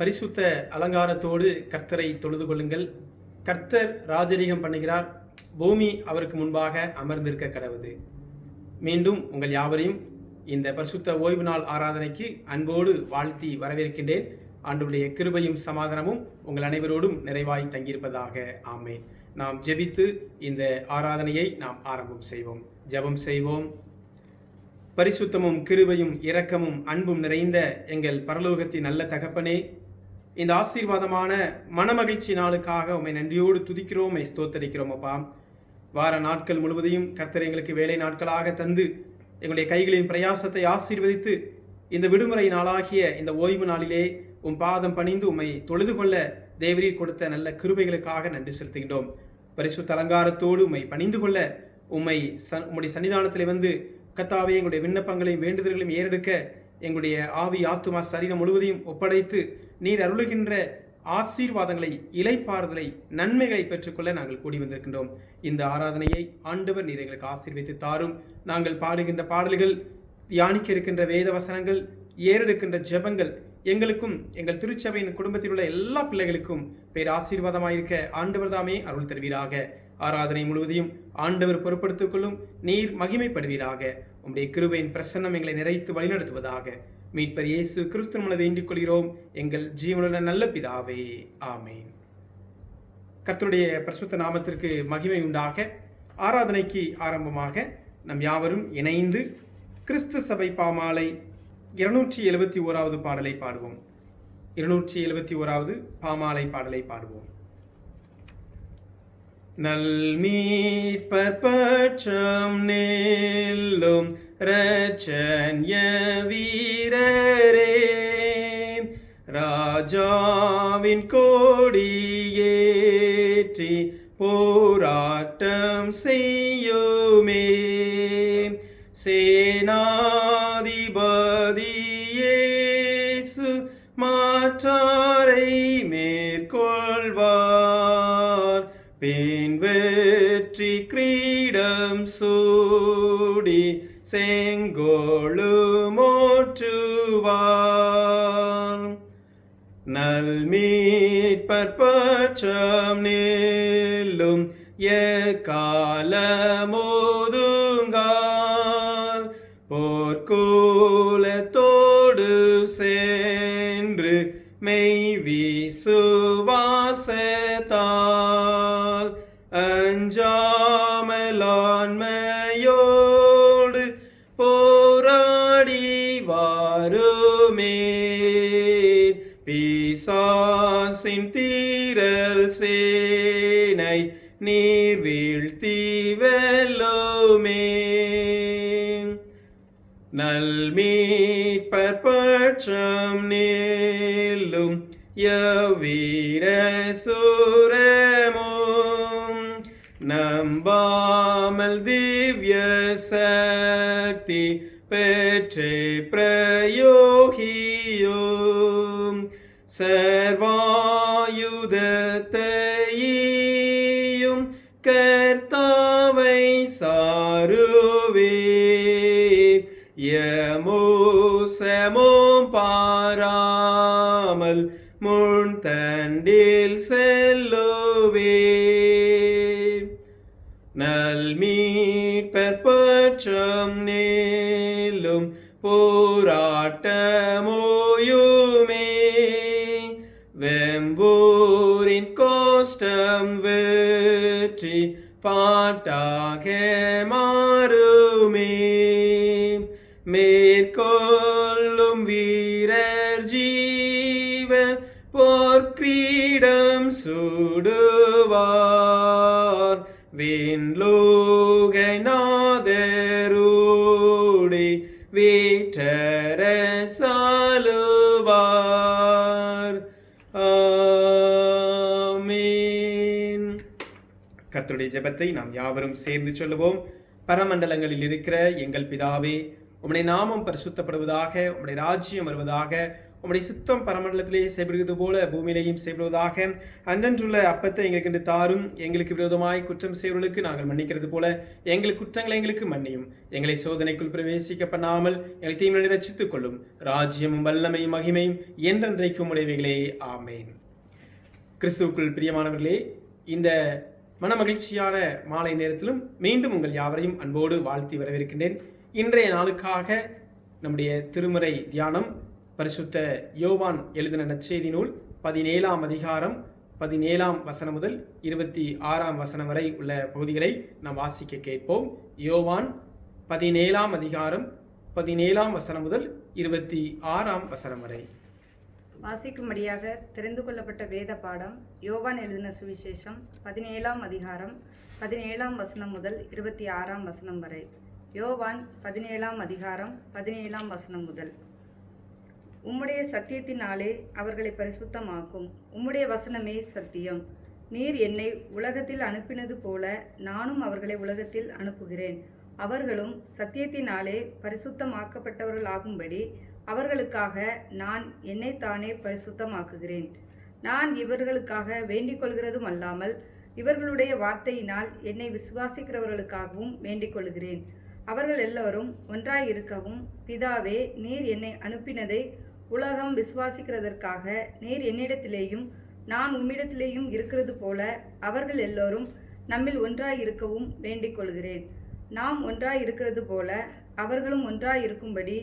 பரிசுத்த அலங்காரத்தோடு கர்த்தரை தொழுது கொள்ளுங்கள். கர்த்தர் ராஜரீகம் பண்ணுகிறார், பூமி அவருக்கு முன்பாக அமர்ந்திருக்க கடவுது. மீண்டும் உங்கள் யாவரையும் இந்த பரிசுத்த ஓய்வு நாள் ஆராதனைக்கு அன்போடு வாழ்த்தி வரவேற்கின்றேன். ஆண்டவருடைய கிருபையும் சமாதானமும் உங்கள் அனைவரோடும் நிறைவாய் தங்கியிருப்பதாக. ஆமேன். நாம் ஜெபித்து இந்த ஆராதனையை நாம் ஆரம்பம் செய்வோம். ஜெபம் செய்வோம். பரிசுத்தமும் கிருபையும் இரக்கமும் அன்பும் நிறைந்த எங்கள் பரலோகத்தின் நல்ல தகப்பனே, இந்த ஆசீர்வாதமான மனமகிழ்ச்சி நாளுக்காக உம்மை நன்றியோடு துதிக்கிறோம், உம்மை ஸ்தோத்தரிக்கிறோம். அப்பா, வார நாட்கள் முழுவதையும் கர்த்தர் எங்களுக்கு வேலை நாட்களாக தந்து எங்களுடைய கைகளின் பிரயாசத்தை ஆசீர்வதித்து இந்த விடுமுறை நாளாகிய இந்த ஓய்வு நாளிலே உம் பாதம் பணிந்து உம்மை தொழுது கொள்ள தேவரீர் கொடுத்த நல்ல கிருபைகளுக்காக நன்றி செலுத்துகின்றோம். பரிசுத்த அலங்காரத்தோடு உம்மை பணிந்து கொள்ள உம்முடைய சன்னிதானத்திலே வந்து கர்த்தாவே எங்களுடைய விண்ணப்பங்களையும் வேண்டுதல்களையும் ஏறெடுக்க எங்களுடைய ஆவி ஆத்துமா சரீரம் முழுவதையும் ஒப்படைத்து நீர் அருளுகின்ற ஆசீர்வாதங்களை, இளைப்பாறுதலை, நன்மைகளை பெற்றுக்கொள்ள நாங்கள் கூடி வந்திருக்கின்றோம். இந்த ஆராதனையை ஆண்டவர் நீர் எங்களுக்கு ஆசீர்வதித்து தாரும். நாங்கள் பாடுகின்ற பாடல்கள், தியானிக்க இருக்கின்ற வேத வசனங்கள், ஏறெடுக்கின்ற ஜெபங்கள் எங்களுக்கும் எங்கள் திருச்சபையின் குடும்பத்தில் உள்ள எல்லா பிள்ளைகளுக்கும் பேர் ஆசீர்வாதமாயிருக்க ஆண்டவர் தாமே அருள் தருவீராக. ஆராதனை முழுவதையும் ஆண்டவர் பொறுப்படுத்திக் கொள்ளும். நீர் மகிமைப்படுவீராக. உம்முடைய கிருபையின் பிரசன்னம் எங்களை நிறைத்து வழிநடத்துவதாக. மீட்பர் இயேசு கிறிஸ்து மூலம் வேண்டிக் கொள்கிறோம் எங்கள் ஜீவனுள்ள நல்ல பிதாவே. ஆமேன். கர்த்தருடைய பரிசுத்த நாமத்திற்கு மகிமை உண்டாக. ஆராதனைக்கு ஆரம்பமாக நம் யாவரும் இணைந்து கிறிஸ்து சபை பாமாலை 271வது பாடலை பாடுவோம். 271வது பாமாலை பாடலை பாடுவோம். நல்மீட்பர் பட்சம் நெல்லும் இரட்சண்ய வீரரே, ராஜாவின் கொடியேற்றி போராட்டம் செய்யுமே, சேனாதிபதி இயேசு மாற்றாரை மேற்கொள்வார், பின் வெற்றி கிரீடம் சூடி செங்கோலு மோற்றுவார். நல்மீட்பர் பட்சம் நெல்லும் எக்காலமோதுங்கால், போர்க்கூலத்தோடு சென்று மெய் விசுவாசத்தால் அஞ்சாமலான்மையோடு போராடி வாருமே, பிசாசின் தீரல் சேனை நீர் வீழ்த்தி வெல்லுமே. நல்மீட்பர் பட்சம் நெல்லும் யவீர சூரமும், நம்பாமல் திவ்ய சக்தி பெற்றே பிரயோகியும், சர்வாயுதத்தையும் கர்த்தாவை சாருவே, யமோசமும் பாராமல் முன் தண்டில் செல்லுவே. நல்மீட்பர் பட்சம் நெல்லும் போராட்டமோயுமே, வெம்பூரின் கோஷ்டம் வெற்றி பாட்டாக மாறுமே, மேற்கொள்ளும் வீரர் ஜீவ போர்க்கிரீடம் சூடுவார், விண்லோகை நாதரோடே வீற்றர சாலுவார். ஆமீன். கர்த்தருடைய ஜெபத்தை நாம் யாவரும் சேர்ந்து சொல்லுவோம். பரமண்டலங்களில் இருக்கிற எங்கள் பிதாவே, உம்முடைய நாமம் பரிசுத்தப்படுவதாக, உம்முடைய ராஜ்யம் வருவதாக, உம்முடைய சுத்தம் பரமண்டலத்திலே செய்யப்படுகிறது போல பூமியிலேயும் செய்யப்படுவதாக. அன்றன்றுள்ள அப்பத்தை எங்களுக்கு இன்று தாரும். எங்களுக்கு விரோதமாய் குற்றம் செய்வர்களுக்கு நாங்கள் மன்னிக்கிறது போல எங்கள் குற்றங்களை எங்களுக்கு மன்னியும். எங்களை சோதனைக்குள் பிரவேசிக்க பண்ணாமல் எங்களை தீமையை ரட்சித்துக் கொள்ளும். ராஜ்யமும் வல்லமையும் மகிமையும் என்றென்றைக்கும் உடையவைகளே. ஆமேன். கிறிஸ்துவுக்குள் பிரியமானவர்களே, இந்த மனமகிழ்ச்சியான மாலை நேரத்திலும் மீண்டும் உங்கள் யாவரையும் அன்போடு வாழ்த்தி வரவேற்கின்றேன். இன்றைய நாளுக்காக நம்முடைய திருமறை தியானம் பரிசுத்த யோவான் எழுதின நற்செய்தி நூல் 17ஆம் அதிகாரம் 17ஆம் வசனம் முதல் 26ஆம் வசனம் வரை உள்ள பகுதிகளை நாம் வாசிக்க கேட்போம். யோவான் 17ஆம் அதிகாரம் 17ஆம் வசனம் முதல் 26ஆம் வசனம் வரை வாசிக்கும்படியாக தெரிந்து கொள்ளப்பட்ட வேத பாடம் யோவான் எழுதின சுவிசேஷம் 17ஆம் அதிகாரம் 17ஆம் வசனம் முதல் 26ஆம் வசனம் வரை. யோவான் 17ஆம் அதிகாரம் 17ஆம் வசனம் முதல். உம்முடைய சத்தியத்தினாலே அவர்களை பரிசுத்தமாக்கும். உம்முடைய வசனமே சத்தியம். நீர் என்னை உலகத்தில் அனுப்பினது போல நானும் அவர்களை உலகத்தில் அனுப்புகிறேன். அவர்களும் சத்தியத்தினாலே பரிசுத்தமாக்கப்பட்டவர்களாகும்படி அவர்களுக்காக நான் என்னைத்தானே பரிசுத்தமாக்குகிறேன். நான் இவர்களுக்காக வேண்டிக் கொள்கிறதும் அல்லாமல் இவர்களுடைய வார்த்தையினால் என்னை விசுவாசிக்கிறவர்களுக்காகவும் வேண்டிக் கொள்கிறேன். அவர்கள் எல்லோரும் ஒன்றாயிருக்கவும், பிதாவே, நீர் என்னை அனுப்பினதை உலகம் விசுவாசிக்கிறதற்காக நீர் என்னிடத்திலேயும் நான் உம்மிடத்திலேயும் இருக்கிறது போல அவர்கள் எல்லோரும் நம்மில் ஒன்றாயிருக்கவும் வேண்டிக் கொள்கிறேன். நாம் ஒன்றாயிருக்கிறது போல அவர்களும் ஒன்றாயிருக்கும்படி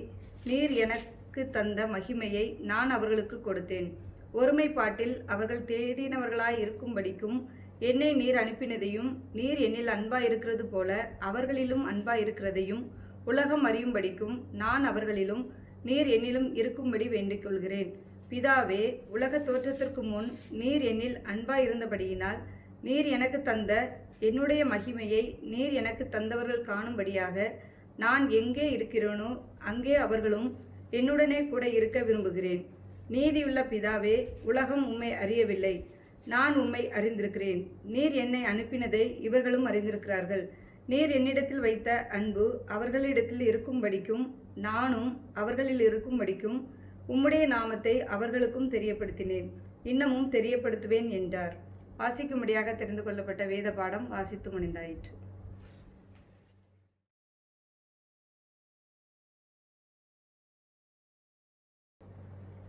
நீர் எனக்கு தந்த மகிமையை நான் அவர்களுக்கு கொடுத்தேன். ஒருமைப்பாட்டில் அவர்கள் தேறினவர்களாய் இருக்கும்படிக்கும் என்னை நீர் அனுப்பினதையும் நீர் என்னில் அன்பாயிருக்கிறது போல அவர்களிலும் அன்பாயிருக்கிறதையும் உலகம் அறியும்படிக்கும் நான் அவர்களிலும் நீர் என்னிலும் இருக்கும்படி வேண்டிக் கொள்கிறேன். பிதாவே, உலக தோற்றத்திற்கு முன் நீர் என்னில் அன்பாயிருந்தபடியினால் நீர் எனக்கு தந்த என்னுடைய மகிமையை நீர் எனக்கு தந்தவர்கள் காணும்படியாக நான் எங்கே இருக்கிறேனோ அங்கே அவர்களும் என்னுடனே கூட இருக்க விரும்புகிறேன். நீதியுள்ள பிதாவே, உலகம் உம்மை அறியவில்லை, நான் உம்மை அறிந்திருக்கிறேன். நீர் என்னை அனுப்பினதை இவர்களும் அறிந்திருக்கிறார்கள். நீர் என்னிடத்தில் வைத்த அன்பு அவர்களிடத்தில் இருக்கும்படிக்கும் நானும் அவர்களில் இருக்கும்படிக்கும் உம்முடைய நாமத்தை அவர்களுக்கும் தெரியப்படுத்தினேன், இன்னமும் தெரியப்படுத்துவேன் என்றார். வாசிக்கும்படியாக தெரிந்து கொள்ளப்பட்ட வேத பாடம் வாசித்து முடிந்தாயிற்று.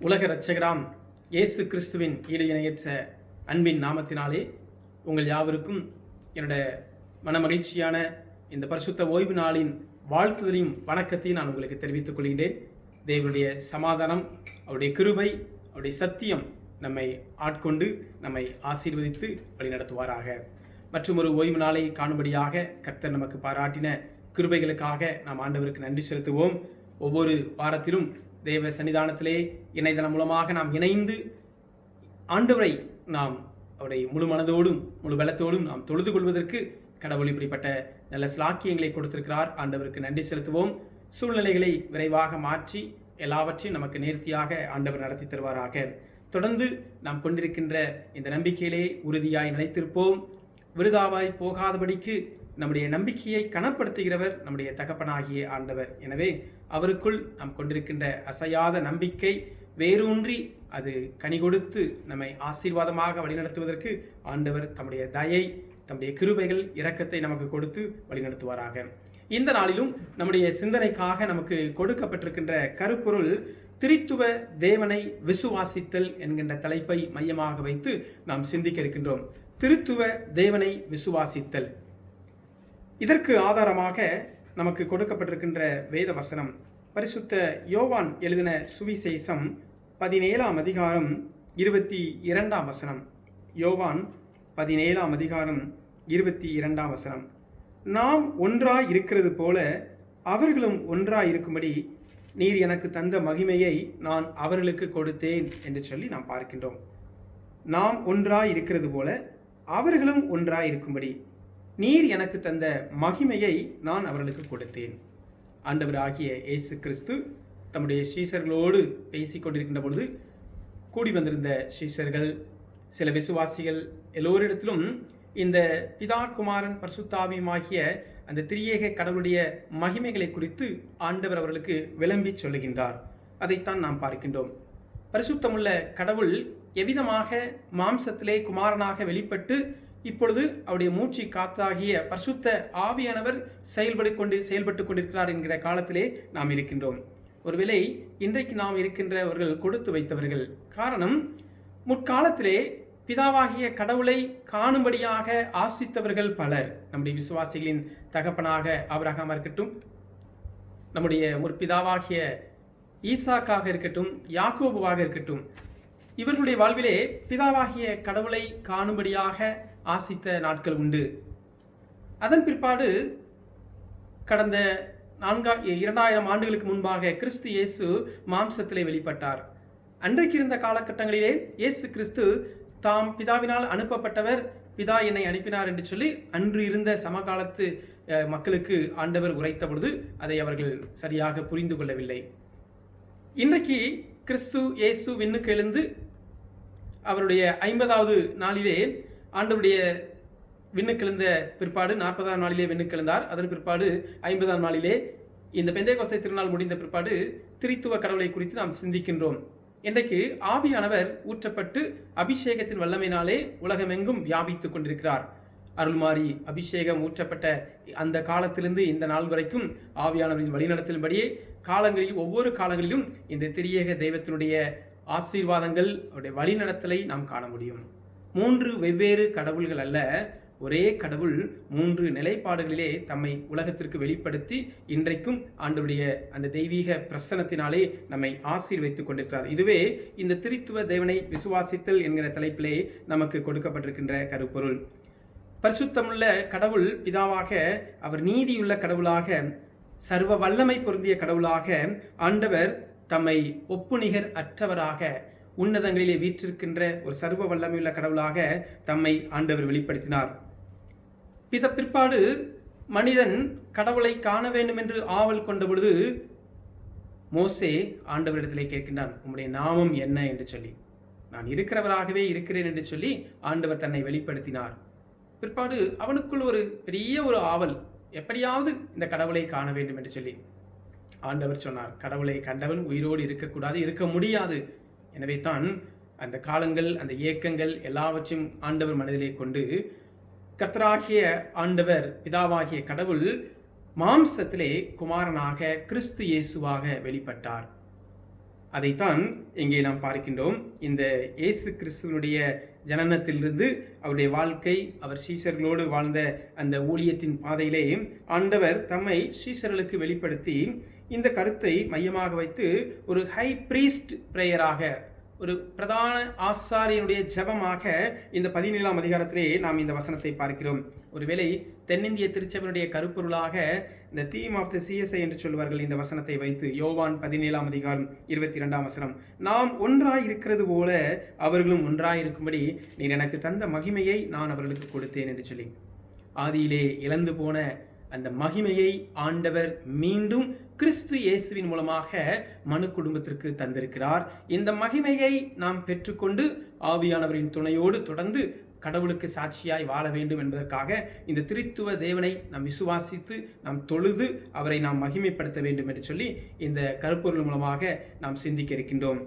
உலக இரட்சகராம் இயேசு கிறிஸ்துவின் ஈடு இணையற்ற அன்பின் நாமத்தினாலே உங்கள் யாவருக்கும் என்னுடைய மனமகிழ்ச்சியான இந்த பரிசுத்த ஓய்வு நாளின் வாழ்த்துதலையும் வணக்கத்தையும் நான் உங்களுக்கு தெரிவித்துக் கொள்கின்றேன். தேவனுடைய சமாதானம், அவருடைய கிருபை, அவருடைய சத்தியம் நம்மை ஆட்கொண்டு நம்மை ஆசீர்வதித்து வழிநடத்துவாராக. மற்றும் ஒரு ஓய்வு நாளை காணும்படியாக கர்த்தர் நமக்கு பாராட்டின கிருபைகளுக்காக நாம் ஆண்டவருக்கு நன்றி செலுத்துவோம். ஒவ்வொரு வாரத்திலும் தேவ சன்னிதானத்திலே இணையதளம் மூலமாக நாம் இணைந்து ஆண்டவரை நாம் அவருடைய முழு மனதோடும் முழு பலத்தோடும் நாம் தொழுது கொள்வதற்கு கடவுள் இப்படிப்பட்ட நல்ல ஸ்லாக்கியங்களை கொடுத்திருக்கிறார். ஆண்டவருக்கு நன்றி செலுத்துவோம். சூழ்நிலைகளை விரைவாக மாற்றி எல்லாவற்றையும் நமக்கு நேர்த்தியாக ஆண்டவர் நடத்தி தருவாராக. தொடர்ந்து நாம் கொண்டிருக்கின்ற இந்த நம்பிக்கையிலே உறுதியாய் நிலைத்திருப்போம். விருதாவாய் போகாதபடிக்கு நம்முடைய நம்பிக்கையை கனப்படுத்துகிறவர் நம்முடைய தகப்பனாகிய ஆண்டவர். எனவே அவருக்குள் நாம் கொண்டிருக்கின்ற அசையாத நம்பிக்கை வேரூன்றி அது கனி கொடுத்து நம்மை ஆசீர்வாதமாக வழிநடத்துவதற்கு ஆண்டவர் தம்முடைய தயை, தம்முடைய கிருபைகள், இரக்கத்தை நமக்கு கொடுத்து வழிநடத்துவாராக. இந்த நாளிலும் நம்முடைய சிந்தனைக்காக நமக்கு கொடுக்கப்பட்டிருக்கின்ற கருப்பொருள் திரித்துவ தேவனை விசுவாசித்தல் என்கின்ற தலைப்பை மையமாக வைத்து நாம் சிந்திக்க இருக்கின்றோம். திரித்துவ தேவனை விசுவாசித்தல். இதற்கு ஆதாரமாக நமக்கு கொடுக்கப்பட்டிருக்கின்ற வேத வசனம் பரிசுத்த யோவான் எழுதின சுவிசேஷம் 17ஆம் அதிகாரம் 22ஆம் வசனம். யோவான் 17ஆம் அதிகாரம் 22ஆம் வசனம். நாம் ஒன்றாய் இருக்கிறது போல அவர்களும் ஒன்றாய் இருக்கும்படி நீர் எனக்கு தந்த மகிமையை நான் அவர்களுக்கு கொடுத்தேன் என்று சொல்லி நாம் பார்க்கின்றோம். நாம் ஒன்றாய் இருக்கிறது போல அவர்களும் ஒன்றாய் இருக்கும்படி நீர் எனக்கு தந்த மகிமையை நான் அவர்களுக்கு கொடுத்தேன். ஆண்டவர் ஆகிய இயேசு கிறிஸ்து தம்முடைய சீஷர்களோடு பேசி கொண்டிருக்கின்ற பொழுது கூடி வந்திருந்த சீஷர்கள், சில விசுவாசிகள் எல்லோரிடத்திலும் இந்த பிதா, குமாரன், பரிசுத்தாவியுமாகிய அந்த திரியேக கடவுளுடைய மகிமைகளை குறித்து ஆண்டவர் அவர்களுக்கு விளம்பி சொல்லுகின்றார். அதைத்தான் நாம் பார்க்கின்றோம். பரிசுத்தமுள்ள கடவுள் எவ்விதமாக மாம்சத்திலே குமாரனாக வெளிப்பட்டு இப்பொழுது அவருடைய மூச்சு காத்தாகிய பரிசுத்த ஆவியானவர் செயல்பட்டு கொண்டிருக்கிறார் என்கிற காலத்திலே நாம் இருக்கின்றோம். ஒருவேளை இன்றைக்கு நாம் இருக்கின்றவர்கள் கொடுத்து வைத்தவர்கள். காரணம், முற்காலத்திலே பிதாவாகிய கடவுளை காணும்படியாக ஆசித்தவர்கள் பலர். நம்முடைய விசுவாசிகளின் தகப்பனாக ஆபிரகாமா இருக்கட்டும், நம்முடைய முற்பிதாவாகிய ஈசாக்காக இருக்கட்டும், யாக்கோபுவாக இருக்கட்டும், இவர்களுடைய வாழ்விலே பிதாவாகிய கடவுளை காணும்படியாக ஆசித்த நாட்கள் உண்டு. அதன் பிற்பாடு கடந்த 2000 ஆண்டுகளுக்கு முன்பாக கிறிஸ்து இயேசு மாம்சத்திலே வெளிப்பட்டார். அன்றைக்கு இருந்த காலகட்டங்களிலே இயேசு கிறிஸ்து தாம் பிதாவினால் அனுப்பப்பட்டவர், பிதா என்னை அனுப்பினார் என்று சொல்லி அன்று இருந்த சமகாலத்து மக்களுக்கு ஆண்டவர் உரைத்த பொழுது அதை அவர்கள் சரியாக புரிந்து கொள்ளவில்லை. இன்றைக்கு கிறிஸ்து இயேசு விண்ணுக்கு எழுந்து அவருடைய 50வது நாளிலே ஆண்டவருடைய விண்ணுக்கெழுந்த பிற்பாடு 40ஆம் நாளிலே விண்ணுக்கெழுந்தார். அதன் பிற்பாடு 50ஆம் நாளிலே இந்த பெந்தேகோஸ்தை திருநாள் முடிந்த பிற்பாடு திரித்துவ கடவுளை குறித்து நாம் சிந்திக்கின்றோம். இன்றைக்கு ஆவியானவர் ஊற்றப்பட்டு அபிஷேகத்தின் வல்லமையினாலே உலகமெங்கும் வியாபித்து கொண்டிருக்கிறார். அருள்மாறி அபிஷேகம் ஊற்றப்பட்ட அந்த காலத்திலிருந்து இந்த நாள் வரைக்கும் ஆவியானவரின் வழிநடத்தலின்படியே காலங்களில் ஒவ்வொரு காலங்களிலும் இந்த திரியேக தெய்வத்தினுடைய ஆசீர்வாதங்கள், அவருடைய வழிநடத்தலை நாம் காண முடியும். 3 வெவ்வேறு கடவுள்கள் அல்ல, ஒரே கடவுள் 3 நிலைப்பாடுகளிலே தம்மை உலகத்திற்கு வெளிப்படுத்தி இன்றைக்கும் ஆண்டவருடைய அந்த தெய்வீக பிரசன்னத்தினாலே நம்மை ஆசீர்வதித்துக் கொண்டிருக்கிறார். இதுவே இந்த திரித்துவ தேவனை விசுவாசித்தல் என்கிற தலைப்பிலே நமக்கு கொடுக்கப்பட்டிருக்கின்ற கருப்பொருள். பரிசுத்தமுள்ள கடவுள் பிதாவாக, அவர் நீதியுள்ள கடவுளாக, சர்வ வல்லமை பொருந்திய கடவுளாக, ஆண்டவர் தம்மை ஒப்புநிகர் அற்றவராக, உன்னதங்களிலே வீற்றிருக்கின்ற ஒரு சர்வ வல்லமையுள்ள கடவுளாக தம்மை ஆண்டவர் வெளிப்படுத்தினார். பிற்பாடு மனிதன் கடவுளை காண வேண்டும் என்று ஆவல் கொண்ட பொழுது மோசே ஆண்டவரிடத்திலே கேட்கின்றான், உம்முடைய நாமம் என்ன என்று சொல்லி. நான் இருக்கிறவராகவே இருக்கிறேன் என்று சொல்லி ஆண்டவர் தன்னை வெளிப்படுத்தினார். பிற்பாடு அவனுக்குள் ஒரு பெரிய ஒரு ஆவல், எப்படியாவது இந்த கடவுளை காண வேண்டும் என்று சொல்லி. ஆண்டவர் சொன்னார், கடவுளை கண்டவன் உயிரோடு இருக்கக்கூடாது, இருக்க முடியாது. எனவே தான் அந்த காலங்கள், அந்த ஏக்கங்கள் எல்லாவற்றையும் ஆண்டவர் மனதிலே கொண்டு கர்த்தராகிய ஆண்டவர் பிதாவாகிய கடவுள் மாம்சத்திலே குமாரனாக கிறிஸ்து இயேசுவாக வெளிப்பட்டார். அதைத்தான் இங்கே நாம் பார்க்கின்றோம். இந்த இயேசு கிறிஸ்துவனுடைய ஜனனத்திலிருந்து அவருடைய வாழ்க்கை, அவர் சீஷர்களோடு வாழ்ந்த அந்த ஊழியத்தின் பாதையிலே ஆண்டவர் தம்மை சீஷர்களுக்கு வெளிப்படுத்தி இந்த கருத்தை மையமாக வைத்து ஒரு ஹை பிரீஸ்ட் பிரேயராக, ஒரு பிரதான ஆசாரியனுடைய ஜெபமாக இந்த 17ஆம் அதிகாரத்திலே நாம் இந்த வசனத்தை பார்க்கிறோம். ஒருவேளை தென்னிந்திய திருச்சபையினுடைய கருப்பொருளாக இந்த தீம் ஆஃப் த சிஎஸ்ஐ என்று சொல்வார்கள் இந்த வசனத்தை வைத்து. யோவான் 17ஆம் அதிகாரம் 22ஆம் வசனம், நாம் ஒன்றாய் இருக்கிறது போல அவர்களும் ஒன்றாய் இருக்கும்படி நீர் எனக்கு தந்த மகிமையை நான் அவர்களுக்கு கொடுத்தேன் என்று சொல்லி. ஆதியிலே இழந்து போன அந்த மகிமையை ஆண்டவர் மீண்டும் கிறிஸ்து இயேசுவின் மூலமாக மனு குடும்பத்திற்கு தந்திருக்கிறார். இந்த மகிமையை நாம் பெற்றுக்கொண்டு ஆவியானவரின் துணையோடு தொடர்ந்து கடவுளுக்கு சாட்சியாய் வாழ வேண்டும் என்பதற்காக இந்த திரித்துவ தேவனை நாம் விசுவாசித்து நாம் தொழுது அவரை நாம் மகிமைப்படுத்த வேண்டும் என்று சொல்லி இந்த கருப்பொருள் மூலமாக நாம் சிந்திக்க இருக்கின்றோம்.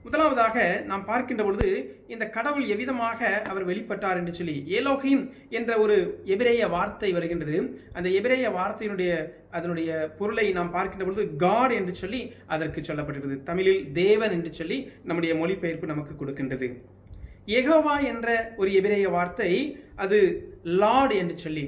முதலாவதாக நாம் பார்க்கின்ற பொழுது இந்த கடவுள் எவ்விதமாக அவர் வெளிப்பட்டார் என்று சொல்லி ஏலோஹிம் என்ற ஒரு எபிரேய வார்த்தை வருகின்றது. அந்த எபிரேய வார்த்தையினுடைய அதனுடைய பொருளை நாம் பார்க்கின்ற பொழுது காட் என்று சொல்லி அதற்கு சொல்லப்பட்டிருக்கிறது. தமிழில் தேவன் என்று சொல்லி நம்முடைய மொழிபெயர்ப்பு நமக்கு கொடுக்கின்றது. யெகோவா என்ற ஒரு எபிரேய வார்த்தை அது லார்ட் என்று சொல்லி,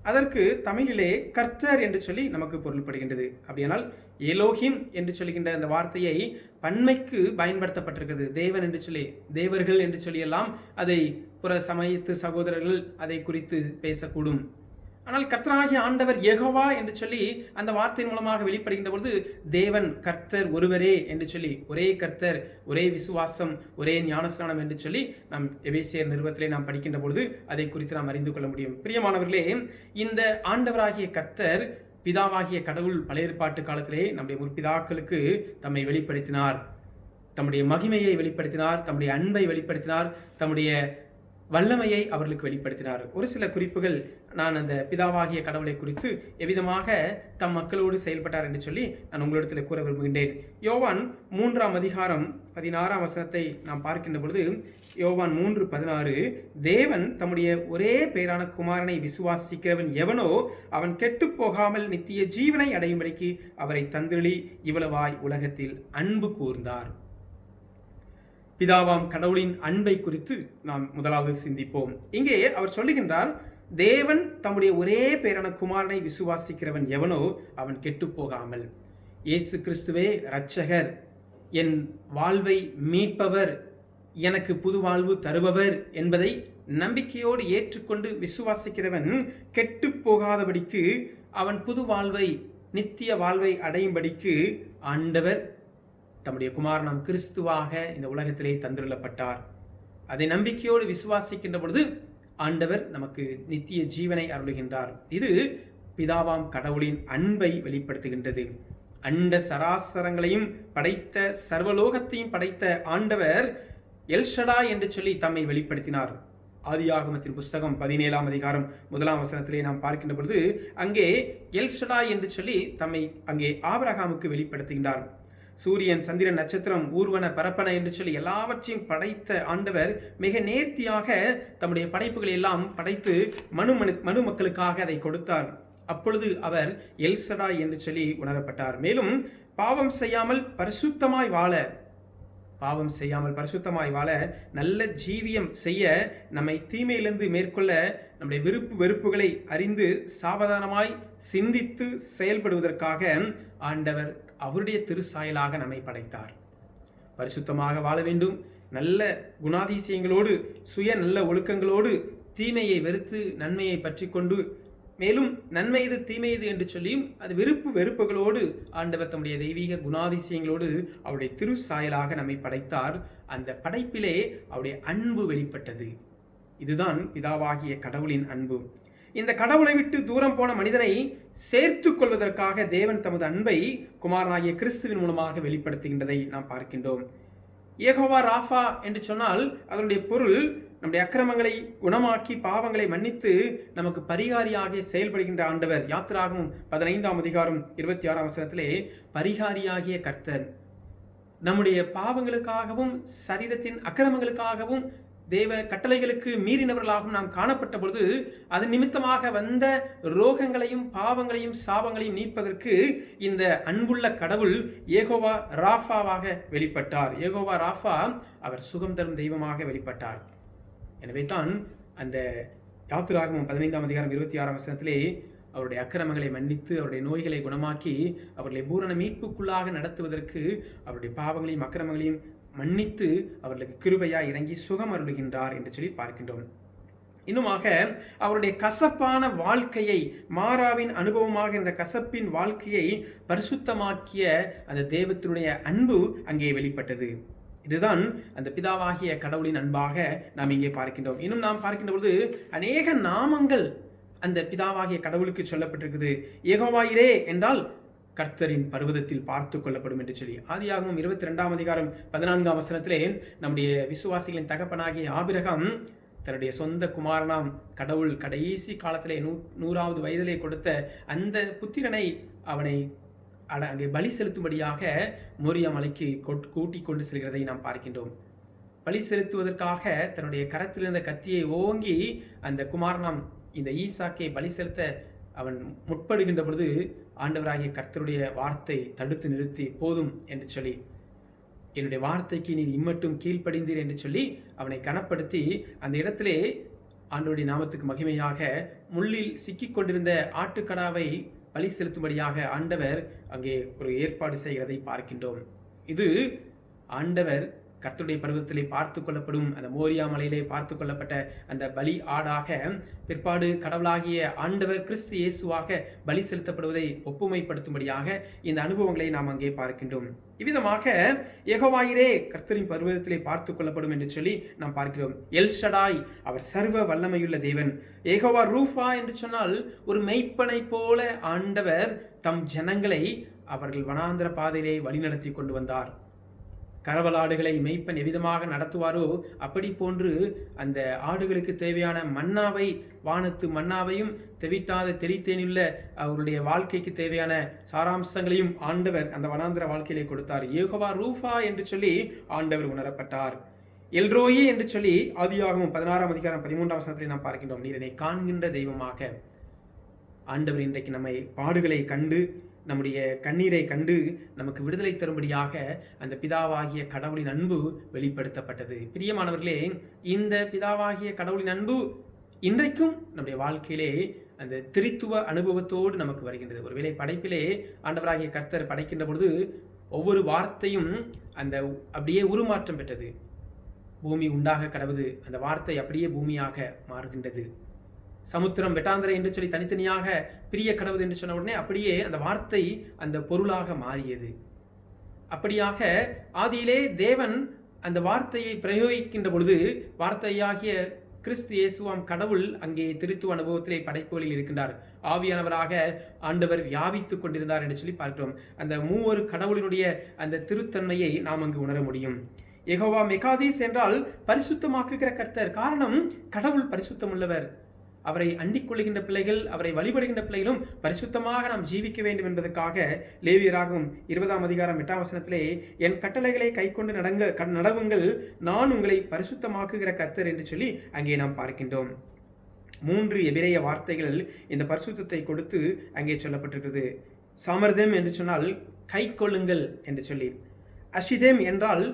அதற்கு தமிழிலே கர்த்தர் என்று சொல்லி நமக்கு பொருள்படுகின்றது. அப்படியானால் எலோஹிம் என்று சொல்கின்ற அந்த வார்த்தையை பன்மைக்கு பயன்படுத்தப்பட்டிருக்கிறது. தேவன் என்று சொல்லி, தேவர்கள் என்று சொல்லி எல்லாம் அதை புற சமயத்து சகோதரர்கள் அதை குறித்து பேசக்கூடும். ஆனால் கர்த்தராகிய ஆண்டவர் யெகோவா என்று சொல்லி அந்த வார்த்தையின் மூலமாக வெளிப்படுகின்ற பொழுது தேவன் கர்த்தர் ஒருவரே என்று சொல்லி, ஒரே கர்த்தர், ஒரே விசுவாசம், ஒரே ஞானஸ்நானம் என்று சொல்லி நாம் எபேசியர் நிருபத்திலே நாம் படிக்கின்ற பொழுது அதை குறித்து நாம் அறிந்து கொள்ள முடியும். பிரியமானவர்களே, இந்த ஆண்டவராகிய கர்த்தர் பிதாவாகிய கடவுள் பழைய ஏற்பாட்டு காலத்திலே நம்முடைய முற்பிதாக்களுக்கு தம்மை வெளிப்படுத்தினார், தம்முடைய மகிமையை வெளிப்படுத்தினார், தம்முடைய அன்பை வெளிப்படுத்தினார், தம்முடைய வல்லமையை அவர்களுக்கு வெளிப்படுத்தினார். ஒரு சில குறிப்புகள் நான் அந்த பிதாவாகிய கடவுளை குறித்து எவ்விதமாக தம் மக்களோடு செயல்பட்டார் என்று சொல்லி நான் உங்களிடத்தில் கூற விரும்புகின்றேன். யோவான் 3ஆம் அதிகாரம் 16ஆம் வசனத்தை நாம் பார்க்கின்ற பொழுது, யோவான் 3:16, தேவன் தம்முடைய ஒரே பேரான குமாரனை விசுவாசிக்கிறவன் எவனோ அவன் கெட்டு போகாமல் நித்திய ஜீவனை அடையும்படிக்கு அவரை தந்திரளி இவ்வளவாய் உலகத்தில் அன்பு கூர்ந்தார். பிதாவாம் கடவுளின் அன்பை குறித்து நாம் முதலாவது சிந்திப்போம். இங்கே அவர் சொல்லுகின்றார், தேவன் தம்முடைய ஒரே பேரான குமாரனை விசுவாசிக்கிறவன் எவனோ அவன் கெட்டு போகாமல். இயேசு கிறிஸ்துவே இரட்சகர், என் வாழ்வை மீட்பவர், எனக்கு புது வாழ்வு தருபவர் என்பதை நம்பிக்கையோடு ஏற்றுக்கொண்டு விசுவாசிக்கிறவன் கெட்டு போகாதபடிக்கு, அவன் புது வாழ்வை நித்திய வாழ்வை அடையும்படிக்கு ஆண்டவர் தம்முடைய குமாரனாம் கிறிஸ்துவாக இந்த உலகத்திலே தந்திருளப்பட்டார். அதை நம்பிக்கையோடு விசுவாசிக்கின்ற பொழுது ஆண்டவர் நமக்கு நித்திய ஜீவனை அருளுகின்றார். இது பிதாவாம் கடவுளின் அன்பை வெளிப்படுத்துகின்றது. அண்ட சராசரங்களையும் படைத்த, சர்வலோகத்தையும் படைத்த ஆண்டவர் எல்ஷடாய் என்று சொல்லி தம்மை வெளிப்படுத்தினார். ஆதியாகமத்தின் புஸ்தகம் 17ஆம் அதிகாரம் 1ஆம் வசனத்திலே நாம் பார்க்கின்ற பொழுது அங்கே எல்ஷடாய் என்று சொல்லி தம்மை அங்கே ஆபிரகாமுக்கு வெளிப்படுத்துகின்றார். சூரியன், சந்திரன், நட்சத்திரம், ஊர்வன, பரப்பன என்று சொல்லி எல்லாவற்றையும் படைத்த ஆண்டவர் மிக நேர்த்தியாக தம்முடைய படைப்புகளை எல்லாம் படைத்து மனு மக்களுக்காக அதை கொடுத்தார். அப்பொழுது அவர் எல்ஷடாய் என்று சொல்லி உணரப்பட்டார். மேலும் பாவம் செய்யாமல் பரிசுத்தமாய் வாழ, நல்ல ஜீவியம் செய்ய, நம்மை தீமையிலிருந்து மேற்கொள்ள, நம்முடைய விருப்பு வெறுப்புகளை அறிந்து சாவதானமாய் சிந்தித்து செயல்படுவதற்காக ஆண்டவர் அவருடைய திருசாயலாக நம்மை படைத்தார். பரிசுத்தமாக வாழ வேண்டும், நல்ல குணாதிசயங்களோடு, சுய நல்ல ஒழுக்கங்களோடு, தீமையை வெறுத்து நன்மையை பற்றி கொண்டு, மேலும் நன்மை இது தீமை இது என்று சொல்லியும் அது விருப்பு வெறுப்புகளோடு ஆண்டவர் தம்முடைய தெய்வீக குணாதிசயங்களோடு அவருடைய திருசாயலாக நம்மை படைத்தார். அந்த படைப்பிலே அவருடைய அன்பு வெளிப்பட்டது. இதுதான் பிதாவாகிய கடவுளின் அன்பு. இந்த கடவுளை விட்டு தூரம் போன மனிதனை சேர்த்து கொள்வதற்காக தேவன் தமது அன்பை குமாரனாகிய கிறிஸ்துவின் மூலமாக வெளிப்படுத்துகின்றதை நாம் பார்க்கின்றோம். யெகோவா ராஃபா என்று சொன்னால் அதனுடைய பொருள் நம்முடைய அக்கிரமங்களை குணமாக்கி பாவங்களை மன்னித்து நமக்கு பரிகாரியாக செயல்படுகின்ற ஆண்டவர். யாத்திராகமம் 15ஆம் அதிகாரம் 26ஆம் வசனத்திலே பரிகாரியாகிய கர்த்தர் நம்முடைய பாவங்களுக்காகவும் சரீரத்தின் அக்கிரமங்களுக்காகவும் தேவ கட்டளைகளுக்கு மீறினவர்களாகவும் நாம் காணப்பட்ட பொழுது அது நிமித்தமாக வந்த ரோகங்களையும் பாவங்களையும் சாபங்களையும் நீப்பதற்கு இந்த அன்புள்ள கடவுள் யெகோவா ராஃபாவாக வெளிப்பட்டார். யெகோவா ராஃபா அவர் சுகம் தரும் தெய்வமாக வெளிப்பட்டார். எனவே தான் அந்த யாத்திராகமம் 15ஆம் அதிகாரம் 26ஆம் வசனத்திலே அவருடைய அக்கிரமங்களை மன்னித்து அவருடைய நோய்களை குணமாக்கி அவர்களை பூரண மீட்புக்குள்ளாக நடத்துவதற்கு அவருடைய பாவங்களையும் அக்கிரமங்களையும் மன்னித்து அவர்களுக்கு கிருபையாய் இறங்கி சுகம் அருளுகின்றார் என்று சொல்லி பார்க்கின்றோம். இன்னுமாக அவருடைய கசப்பான வாழ்க்கையை, மாறாவின் அனுபவமாக இந்த கசப்பின் வாழ்க்கையை பரிசுத்தமாக்கிய அந்த தேவத்தினுடைய அன்பு அங்கே வெளிப்பட்டது. இதுதான் அந்த பிதாவாகிய கடவுளின் அன்பாக நாம் இங்கே பார்க்கின்றோம். இன்னும் நாம் பார்க்கின்ற பொழுது அநேக நாமங்கள் அந்த பிதாவாகிய கடவுளுக்கு சொல்லப்பட்டிருக்குது. யெகோவாயிரே என்றால் கர்த்தரின் பர்வதத்தில் பார்த்து கொள்ளப்படும் என்று சொல்லி ஆதியாகமம் 22ஆம் அதிகாரம் 14ஆம் வசனத்திலே நம்முடைய விசுவாசிகளின் தகப்பனாகிய ஆபிரகாம் தன்னுடைய சொந்த குமாரனாம் கடவுள் கடைசி காலத்திலே 100வது வயதிலே கொடுத்த அந்த புத்திரனை அவனை அங்கே பலி செலுத்தும்படியாக மோரியா மலைக்கு கூட்டிக் கொண்டு செல்கிறதை நாம் பார்க்கின்றோம். பலி செலுத்துவதற்காக தன்னுடைய கரத்தில் இருந்த கத்தியை ஓங்கி அந்த குமாரனாம் இந்த ஈசாக்கை பலி செலுத்த அவன் முற்படுகின்ற பொழுது ஆண்டவராகிய கர்த்தருடைய வார்த்தை தடுத்து நிறுத்தி, போதும் என்று சொல்லி, என்னுடைய வார்த்தைக்கு நீர் இம்மட்டும் கீழ்ப்படிந்தீர் என்று சொல்லி அவனை கனப்படுத்தி அந்த இடத்திலே ஆண்டவருடைய நாமத்துக்கு மகிமையாக முள்ளில் சிக்கிக் கொண்டிருந்த ஆட்டுக்கடாவை பலி செலுத்தும்படியாக ஆண்டவர் அங்கே ஒரு ஏற்பாடு செய்கிறதை பார்க்கின்றோம். இது ஆண்டவர் கர்த்தருடைய பர்வதத்திலே பார்த்து கொள்ளப்படும் அந்த மோரியா மலையிலே பார்த்து கொள்ளப்பட்ட அந்த பலி ஆடாக பிற்பாடு கடவுளாகிய ஆண்டவர் கிறிஸ்து இயேசுவாக பலி செலுத்தப்படுவதை ஒப்புமைப்படுத்தும்படியாக இந்த அனுபவங்களை நாம் அங்கே பார்க்கின்றோம். இவ்விதமாக யெகோவாயிரே கர்த்தரின் பர்வதத்திலே பார்த்து கொள்ளப்படும் என்று சொல்லி நாம் பார்க்கிறோம். எல்ஷடாய் அவர் சர்வ வல்லமையுள்ள தேவன். யெகோவா ரூஃபா என்று சொன்னால் ஒரு மெய்ப்பனை போல ஆண்டவர் தம் ஜனங்களை அவர்கள் வனாந்தர பாதையிலே வழிநடத்தி கொண்டு வந்தார். கறவலாடுகளை மெய்ப்பன் எவ்விதமாக நடத்துவாரோ அப்படி போன்று அந்த ஆடுகளுக்கு தேவையான மன்னாவை, வானத்து மன்னாவையும் தெவிட்டாத தெளித்தேனுள்ள அவருடைய வாழ்க்கைக்கு தேவையான சாராம்சங்களையும் ஆண்டவர் அந்த வனாந்திர வாழ்க்கையிலே கொடுத்தார். யெகோவா ரூஃபா என்று சொல்லி ஆண்டவர் உணரப்பட்டார். எல்ரோயி என்று சொல்லி ஆதியாகமம் 16ஆம் அதிகாரம் 13ஆம் வசனத்திலே நாம் பார்க்கின்றோம். நீர் என்னை காண்கின்ற தெய்வமாக. ஆண்டவர் இன்றைக்கு நம்மை பாடுகளை கண்டு, நம்முடைய கண்ணீரை கண்டு நமக்கு விடுதலை தரும்படியாக அந்த பிதாவாகிய கடவுளின் அன்பு வெளிப்படுத்தப்பட்டது. பிரியமானவர்களே, இந்த பிதாவாகிய கடவுளின் அன்பு இன்றைக்கும் நம்முடைய வாழ்க்கையிலே அந்த திரித்துவ அனுபவத்தோடு நமக்கு வருகின்றது. ஒருவேளை படைப்பிலே ஆண்டவராகிய கர்த்தர் படைக்கின்ற பொழுது ஒவ்வொரு வார்த்தையும் அந்த அப்படியே உருமாற்றம் பெற்றது. பூமி உண்டாக கடவுது, அந்த வார்த்தை அப்படியே பூமியாக மாறுகின்றது. சமுத்திரம் வெட்டாந்திரை என்று சொல்லி தனித்தனியாக பிரிய கடவுது என்று சொன்ன உடனே அப்படியே அந்த வார்த்தை அந்த பொருளாக மாறியது. அப்படியாக ஆதியிலே தேவன் அந்த வார்த்தையை பிரயோகிக்கின்ற பொழுது வார்த்தையாகிய கிறிஸ்து இயேசுவாம் கடவுள் அங்கே திருத்துவ அனுபவத்திலே படைப்புகளில் இருக்கின்றார். ஆவியானவராக ஆண்டவர் வியாபித்துக் கொண்டிருந்தார் என்று சொல்லி பார்க்கிறோம். அந்த மூவரு கடவுளினுடைய அந்த திருத்தன்மையை நாம் அங்கு உணர முடியும். யெகோவா மெகாதீஸ் என்றால் பரிசுத்தமாக்குகிற கர்த்தர். காரணம், கடவுள் பரிசுத்தம் உள்ளவர். அவரை அண்டிக் கொள்ளுகின்ற பிள்ளைகள், அவரை வழிபடுகின்ற பிள்ளைகளும் பரிசுத்தமாக நாம் ஜீவிக்க வேண்டும் என்பதற்காக லேவியராகவும் 20ஆம் அதிகாரம் 8ஆம் வசனத்திலே என் கட்டளைகளை கைக்கொண்டு நடவுங்கள், நான் உங்களை பரிசுத்தமாக்குகிற கர்த்தர் என்று சொல்லி அங்கே நாம் பார்க்கின்றோம். 3 எபிரேய வார்த்தைகள் இந்த பரிசுத்தத்தை கொடுத்து அங்கே சொல்லப்பட்டிருக்கிறது. சாமர்தம் என்று சொன்னால் கை கொள்ளுங்கள் என்று சொல்லி, அஷிதேம் என்றால்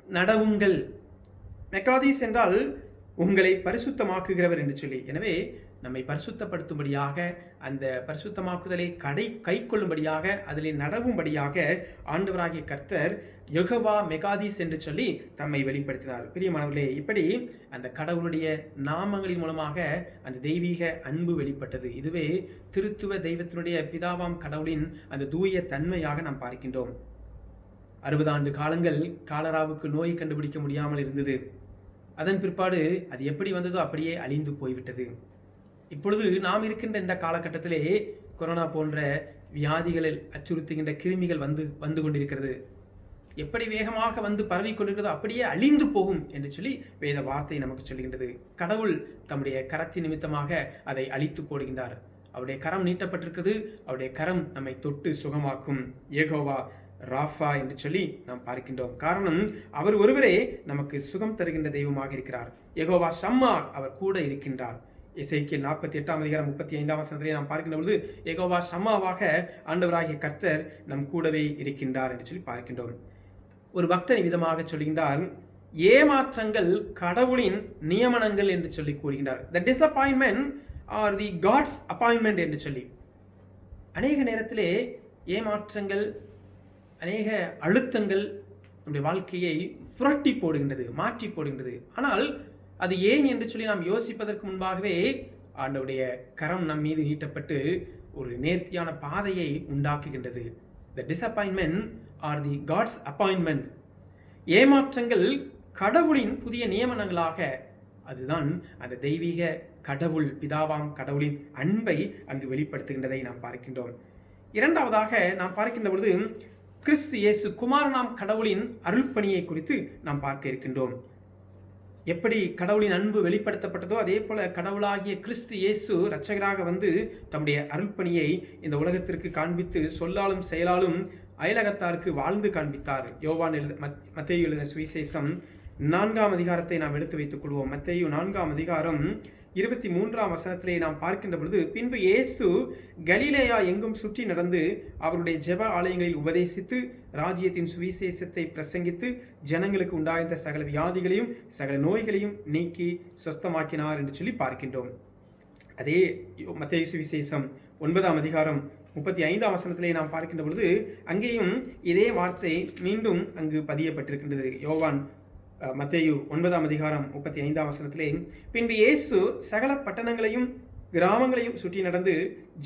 நடவுங்கள், மெகாதீஸ் என்றால் உங்களை பரிசுத்தமாக்குகிறவர் என்று சொல்லி. எனவே நம்மை பரிசுத்தப்படுத்தும்படியாக, அந்த பரிசுத்தமாக்குதலை கை கொள்ளும்படியாக, அதிலே நடவும்படியாக ஆண்டவராகிய கர்த்தர் யெகோவா மெகாதீஸ் என்று சொல்லி தம்மை வெளிப்படுத்தினார். பிரியமானவர்களே, இப்படி அந்த கடவுளுடைய நாமங்களின் மூலமாக அந்த தெய்வீக அன்பு வெளிப்பட்டது. இதுவே திருத்துவ தெய்வத்தினுடைய பிதாவாம் கடவுளின் அந்த தூய தன்மையாக நாம் பார்க்கின்றோம். 60 ஆண்டு காலங்கள் காலராவுக்கு நோய் கண்டுபிடிக்க முடியாமல் இருந்தது. அதன் பிற்பாடு அது எப்படி வந்ததோ அப்படியே அழிந்து போய்விட்டது. இப்பொழுது நாம் இருக்கின்ற இந்த காலகட்டத்திலே கொரோனா போன்ற வியாதிகளில் அச்சுறுத்துகின்ற கிருமிகள் வந்து கொண்டிருக்கிறது. எப்படி வேகமாக வந்து பரவி கொண்டிருக்கிறதோ அப்படியே அழிந்து போகும் என்று சொல்லி வேத வார்த்தை நமக்கு சொல்கின்றது. கடவுள் தம்முடைய கரத்தின் நிமித்தமாக அதை அழித்து போடுகின்றார். அவருடைய கரம் நீட்டப்பட்டிருக்கிறது. அவருடைய கரம் நம்மை தொட்டு சுகமாக்கும். யெகோவா ராஃபா என்று சொல்லி நாம் பார்க்கின்றோம். காரணம், அவர் ஒருவரே நமக்கு சுகம் தருகின்ற தெய்வமாக இருக்கிறார். யெகோவா ஷம்மா, அவர் கூட இருக்கின்றார். எசேக்கியேல் 48ஆம் அதிகாரம் 35ஆம் வசனத்திலே நாம் பார்க்கின்ற பொழுது யெகோவா ஷம்மாவாக ஆண்டவராகிய கர்த்தர் நம் கூடவே இருக்கின்றார் என்று சொல்லி பார்க்கின்றோம். ஒரு பக்தன் விதமாக சொல்கின்றார், ஏமாற்றங்கள் கடவுளின் நியமனங்கள் என்று சொல்லி கூறுகின்றார். The disappointment or the God's appointment என்று சொல்லி. அநேக நேரத்திலே ஏமாற்றங்கள், அநேக அழுத்தங்கள் நம்முடைய வாழ்க்கையை புரட்டி போடுகின்றது, மாற்றி போடுகின்றது. ஆனால் அது ஏன் என்று சொல்லி நாம் யோசிப்பதற்கு முன்பாகவே ஆண்டவருடைய கரம் நம் மீது நீட்டப்பட்டு ஒரு நேர்த்தியான பாதையை உண்டாக்குகின்றது. The disappointment or the God's appointment. ஏமாற்றங்கள் கடவுளின் புதிய நியமனங்களாக, அதுதான் அந்த தெய்வீக கடவுள் பிதாவாம் கடவுளின் அன்பை அங்கு வெளிப்படுத்துகின்றதை நாம் பார்க்கின்றோம். இரண்டாவதாக நாம் பார்க்கின்ற பொழுது கிறிஸ்து இயேசு குமாரனாம் கடவுளின் அருள்பணியை குறித்து நாம் பார்க்க இருக்கின்றோம். எப்படி கடவுளின் அன்பு வெளிப்படுத்தப்பட்டதோ அதே போல கடவுளாகிய கிறிஸ்து இயேசு இரட்சகராக வந்து தம்முடைய அருள்பணியை இந்த உலகத்திற்கு காண்பித்து சொல்லாலும் செயலாலும் அயலகத்தாருக்கு வாழ்ந்து காண்பித்தார். மத்தேயு எழுதின சுவிசேஷம் 4ஆம் அதிகாரத்தை நாம் எடுத்து வைத்துக் கொள்வோம். மத்தேயு 4ஆம் அதிகாரம் 23ஆம் வசனத்திலே நாம் பார்க்கின்ற பொழுது, பின்பு இயேசு கலிலேயா எங்கும் சுற்றி நடந்து அவருடைய ஜெப ஆலயங்களில் உபதேசித்து ராஜ்யத்தின் சுவிசேஷத்தை பிரசங்கித்து ஜனங்களுக்கு உண்டாயிருந்த சகல வியாதிகளையும் சகல நோய்களையும் நீக்கி சொஸ்தமாக்கினார் என்று சொல்லி பார்க்கின்றோம். அதே மத்தேயு சுவிசேஷம் 9ஆம் அதிகாரம் 35ஆம் வசனத்திலே நாம் பார்க்கின்ற பொழுது அங்கேயும் இதே வார்த்தை மீண்டும் அங்கு பதியப்பட்டிருக்கின்றது. மத்தேயு 9ஆம் அதிகாரம் 35ஆம் வசனத்திலே, பின்பு இயேசு சகல பட்டணங்களையும் கிராமங்களையும் சுற்றி நடந்து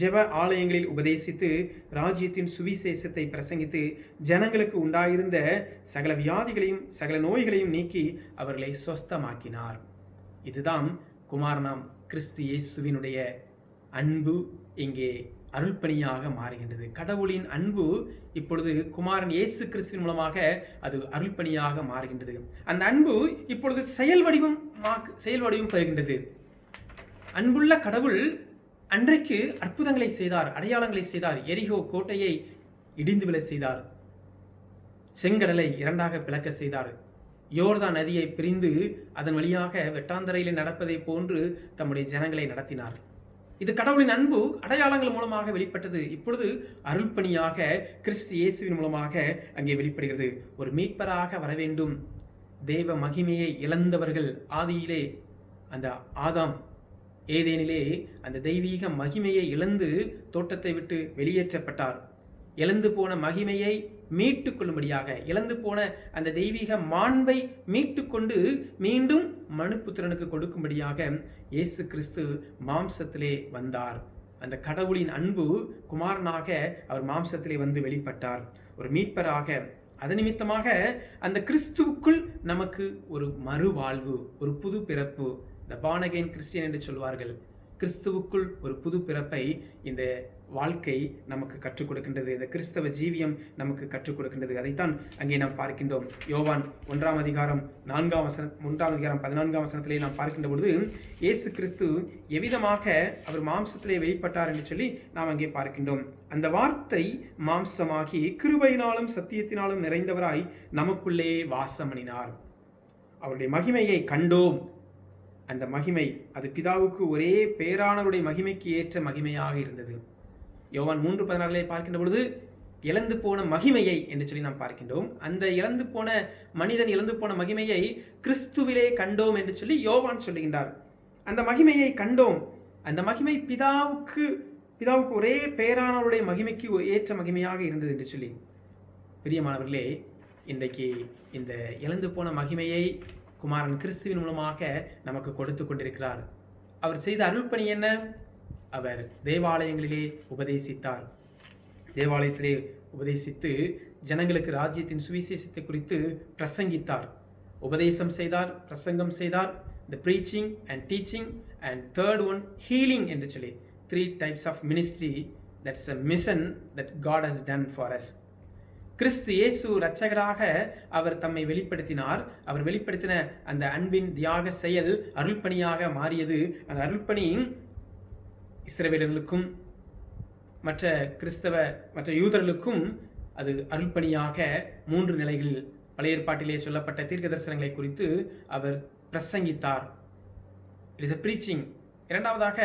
ஜெப ஆலயங்களில் உபதேசித்து ராஜ்யத்தின் சுவிசேஷத்தை பிரசங்கித்து ஜனங்களுக்கு உண்டாயிருந்த சகல வியாதிகளையும் சகல நோய்களையும் நீக்கி அவர்களை சொஸ்தமாக்கினார். இதுதான் குமாரனாம் கிறிஸ்து இயேசுவினுடைய அன்பு இங்கே அருள்பணியாக மாறுகின்றது. கடவுளின் அன்பு இப்பொழுது குமாரன் இயேசு கிறிஸ்துவின் மூலமாக அது அருள்பணியாக மாறுகின்றது. அந்த அன்பு இப்பொழுது செயல் வடிவம் பெறுகின்றது. அன்புள்ள கடவுள் அன்றைக்கு அற்புதங்களை செய்தார், அடையாளங்களை செய்தார். எரிகோ கோட்டையை இடிந்து விழ செய்தார், செங்கடலை இரண்டாக பிளக்க செய்தார், யோர்தான் நதியை பிரிந்து அதன் வழியாக வெட்டாந்தரையில் நடப்பதை போன்று தம்முடைய ஜனங்களை நடத்தினார். இது கடவுளின் அன்பு அடையாளங்கள் மூலமாக வெளிப்பட்டது. இப்பொழுது அருள்பணியாக கிறிஸ்து இயேசுவின் மூலமாக அங்கே வெளிப்படுகிறது. ஒரு மீட்பராக வர வேண்டும். தேவ மகிமையை இழந்தவர்கள் ஆதியிலே அந்த ஆதாம் ஏதேனிலே அந்த தெய்வீக மகிமையை இழந்து தோட்டத்தை விட்டு வெளியேற்றப்பட்டார். இழந்து போன மகிமையை மீட்டு கொள்ளும்படியாக, இழந்து போன அந்த தெய்வீக மாண்பை மீட்டு கொண்டு மீண்டும் மனுப்புத்திரனுக்கு கொடுக்கும்படியாக இயேசு கிறிஸ்து மாம்சத்திலே வந்தார். அந்த கடவுளின் அன்பு குமாரனாக அவர் மாம்சத்திலே வந்து வெளிப்பட்டார், ஒரு மீட்பராக. அது நிமித்தமாக அந்த கிறிஸ்துவுக்குள் நமக்கு ஒரு மறுவாழ்வு, ஒரு புது பிறப்பு, த born again கிறிஸ்டியன் என்று சொல்வார்கள். கிறிஸ்துவுக்குள் ஒரு புது பிறப்பை இந்த வாழ்க்கை நமக்கு கற்றுக் கொடுக்கின்றது. இந்த கிறிஸ்தவ ஜீவியம் நமக்கு கற்றுக் கொடுக்கின்றது. அதைத்தான் அங்கே நாம் பார்க்கின்றோம். யோவான் 1 அதிகாரம் 14 வசனத்திலே நாம் பார்க்கின்ற பொழுது இயேசு கிறிஸ்து எவ்விதமாக அவர் மாம்சத்திலே வெளிப்பட்டார் என்று சொல்லி நாம் அங்கே பார்க்கின்றோம். அந்த வார்த்தை மாம்சமாகி கிருபையினாலும் சத்தியத்தினாலும் நிறைந்தவராய் நமக்குள்ளே வாசமணினார். அவருடைய மகிமையை கண்டோம். அந்த மகிமை அது பிதாவுக்கு ஒரே பேரானவருடைய மகிமைக்கு ஏற்ற மகிமையாக இருந்தது. யோவான் 3:16 பார்க்கின்ற பொழுது இழந்து போன மகிமையை என்று சொல்லி நாம் பார்க்கின்றோம். அந்த இழந்து போன மனிதன் இழந்து போன மகிமையை கிறிஸ்துவிலே கண்டோம் என்று சொல்லி யோவான் சொல்லுகின்றார். அந்த மகிமையை கண்டோம். அந்த மகிமை பிதாவுக்கு ஒரே பேரானவருடைய மகிமைக்கு ஏற்ற மகிமையாக இருந்தது என்று சொல்லி. பிரியமானவர்களே, இன்றைக்கு இந்த இழந்து போன மகிமையை குமாரன் கிறிஸ்துவின் மூலமாக நமக்கு கொடுத்து கொண்டிருக்கிறார். அவர் செய்த அருள்பணி என்ன? அவர் தேவாலயங்களிலே உபதேசித்தார். தேவாலயத்திலே உபதேசித்து ஜனங்களுக்கு ராஜ்யத்தின் சுவிசேஷத்தை குறித்து பிரசங்கித்தார், உபதேசம் செய்தார், பிரசங்கம் செய்தார். the preaching and teaching and third one healing என்று சொல்லி 3 types of ministry. that's a mission that God has done for us. கிறிஸ்து இயேசு இரட்சகராக அவர் தம்மை வெளிப்படுத்தினார். அவர் வெளிப்படுத்தின அந்த அன்பின் தியாக செயல் அருள்பணியாக மாறியது. அந்த அருள்பணி இஸ்ரவேலர்களுக்கும் மற்ற யூதர்களுக்கும் அது அருள்பணியாக 3 நிலைகளில் பழைய ஏற்பாட்டிலே சொல்லப்பட்ட தீர்க்க தரிசனங்களை குறித்து அவர் பிரசங்கித்தார். It is a preaching. இரண்டாவதாக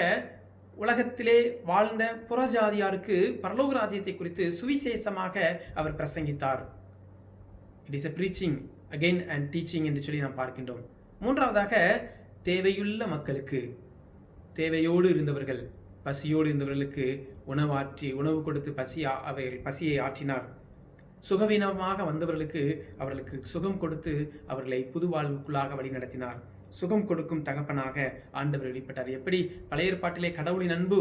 உலகத்திலே வாழ்ந்த புறஜாதியாருக்கு பரலோக ராஜ்யத்தை குறித்து சுவிசேஷமாக அவர் பிரசங்கித்தார். It is a preaching again and teaching என்று சொல்லி நாம் பார்க்கின்றோம். மூன்றாவதாக தேவையுள்ள மக்களுக்கு, தேவையோடு இருந்தவர்கள், பசியோடு இருந்தவர்களுக்கு உணவு கொடுத்து பசியை ஆற்றினார். சுகவீனமாக வந்தவர்களுக்கு அவர்களுக்கு சுகம் கொடுத்து அவர்களை புது வாழ்வுக்குள்ளாக வழி நடத்தினார். சுகம் கொடுக்கும் தகப்பனாக ஆண்டவர் வெளிப்பட்டார். எப்படி பழைய ஏற்பாட்டிலே கடவுளின் அன்பு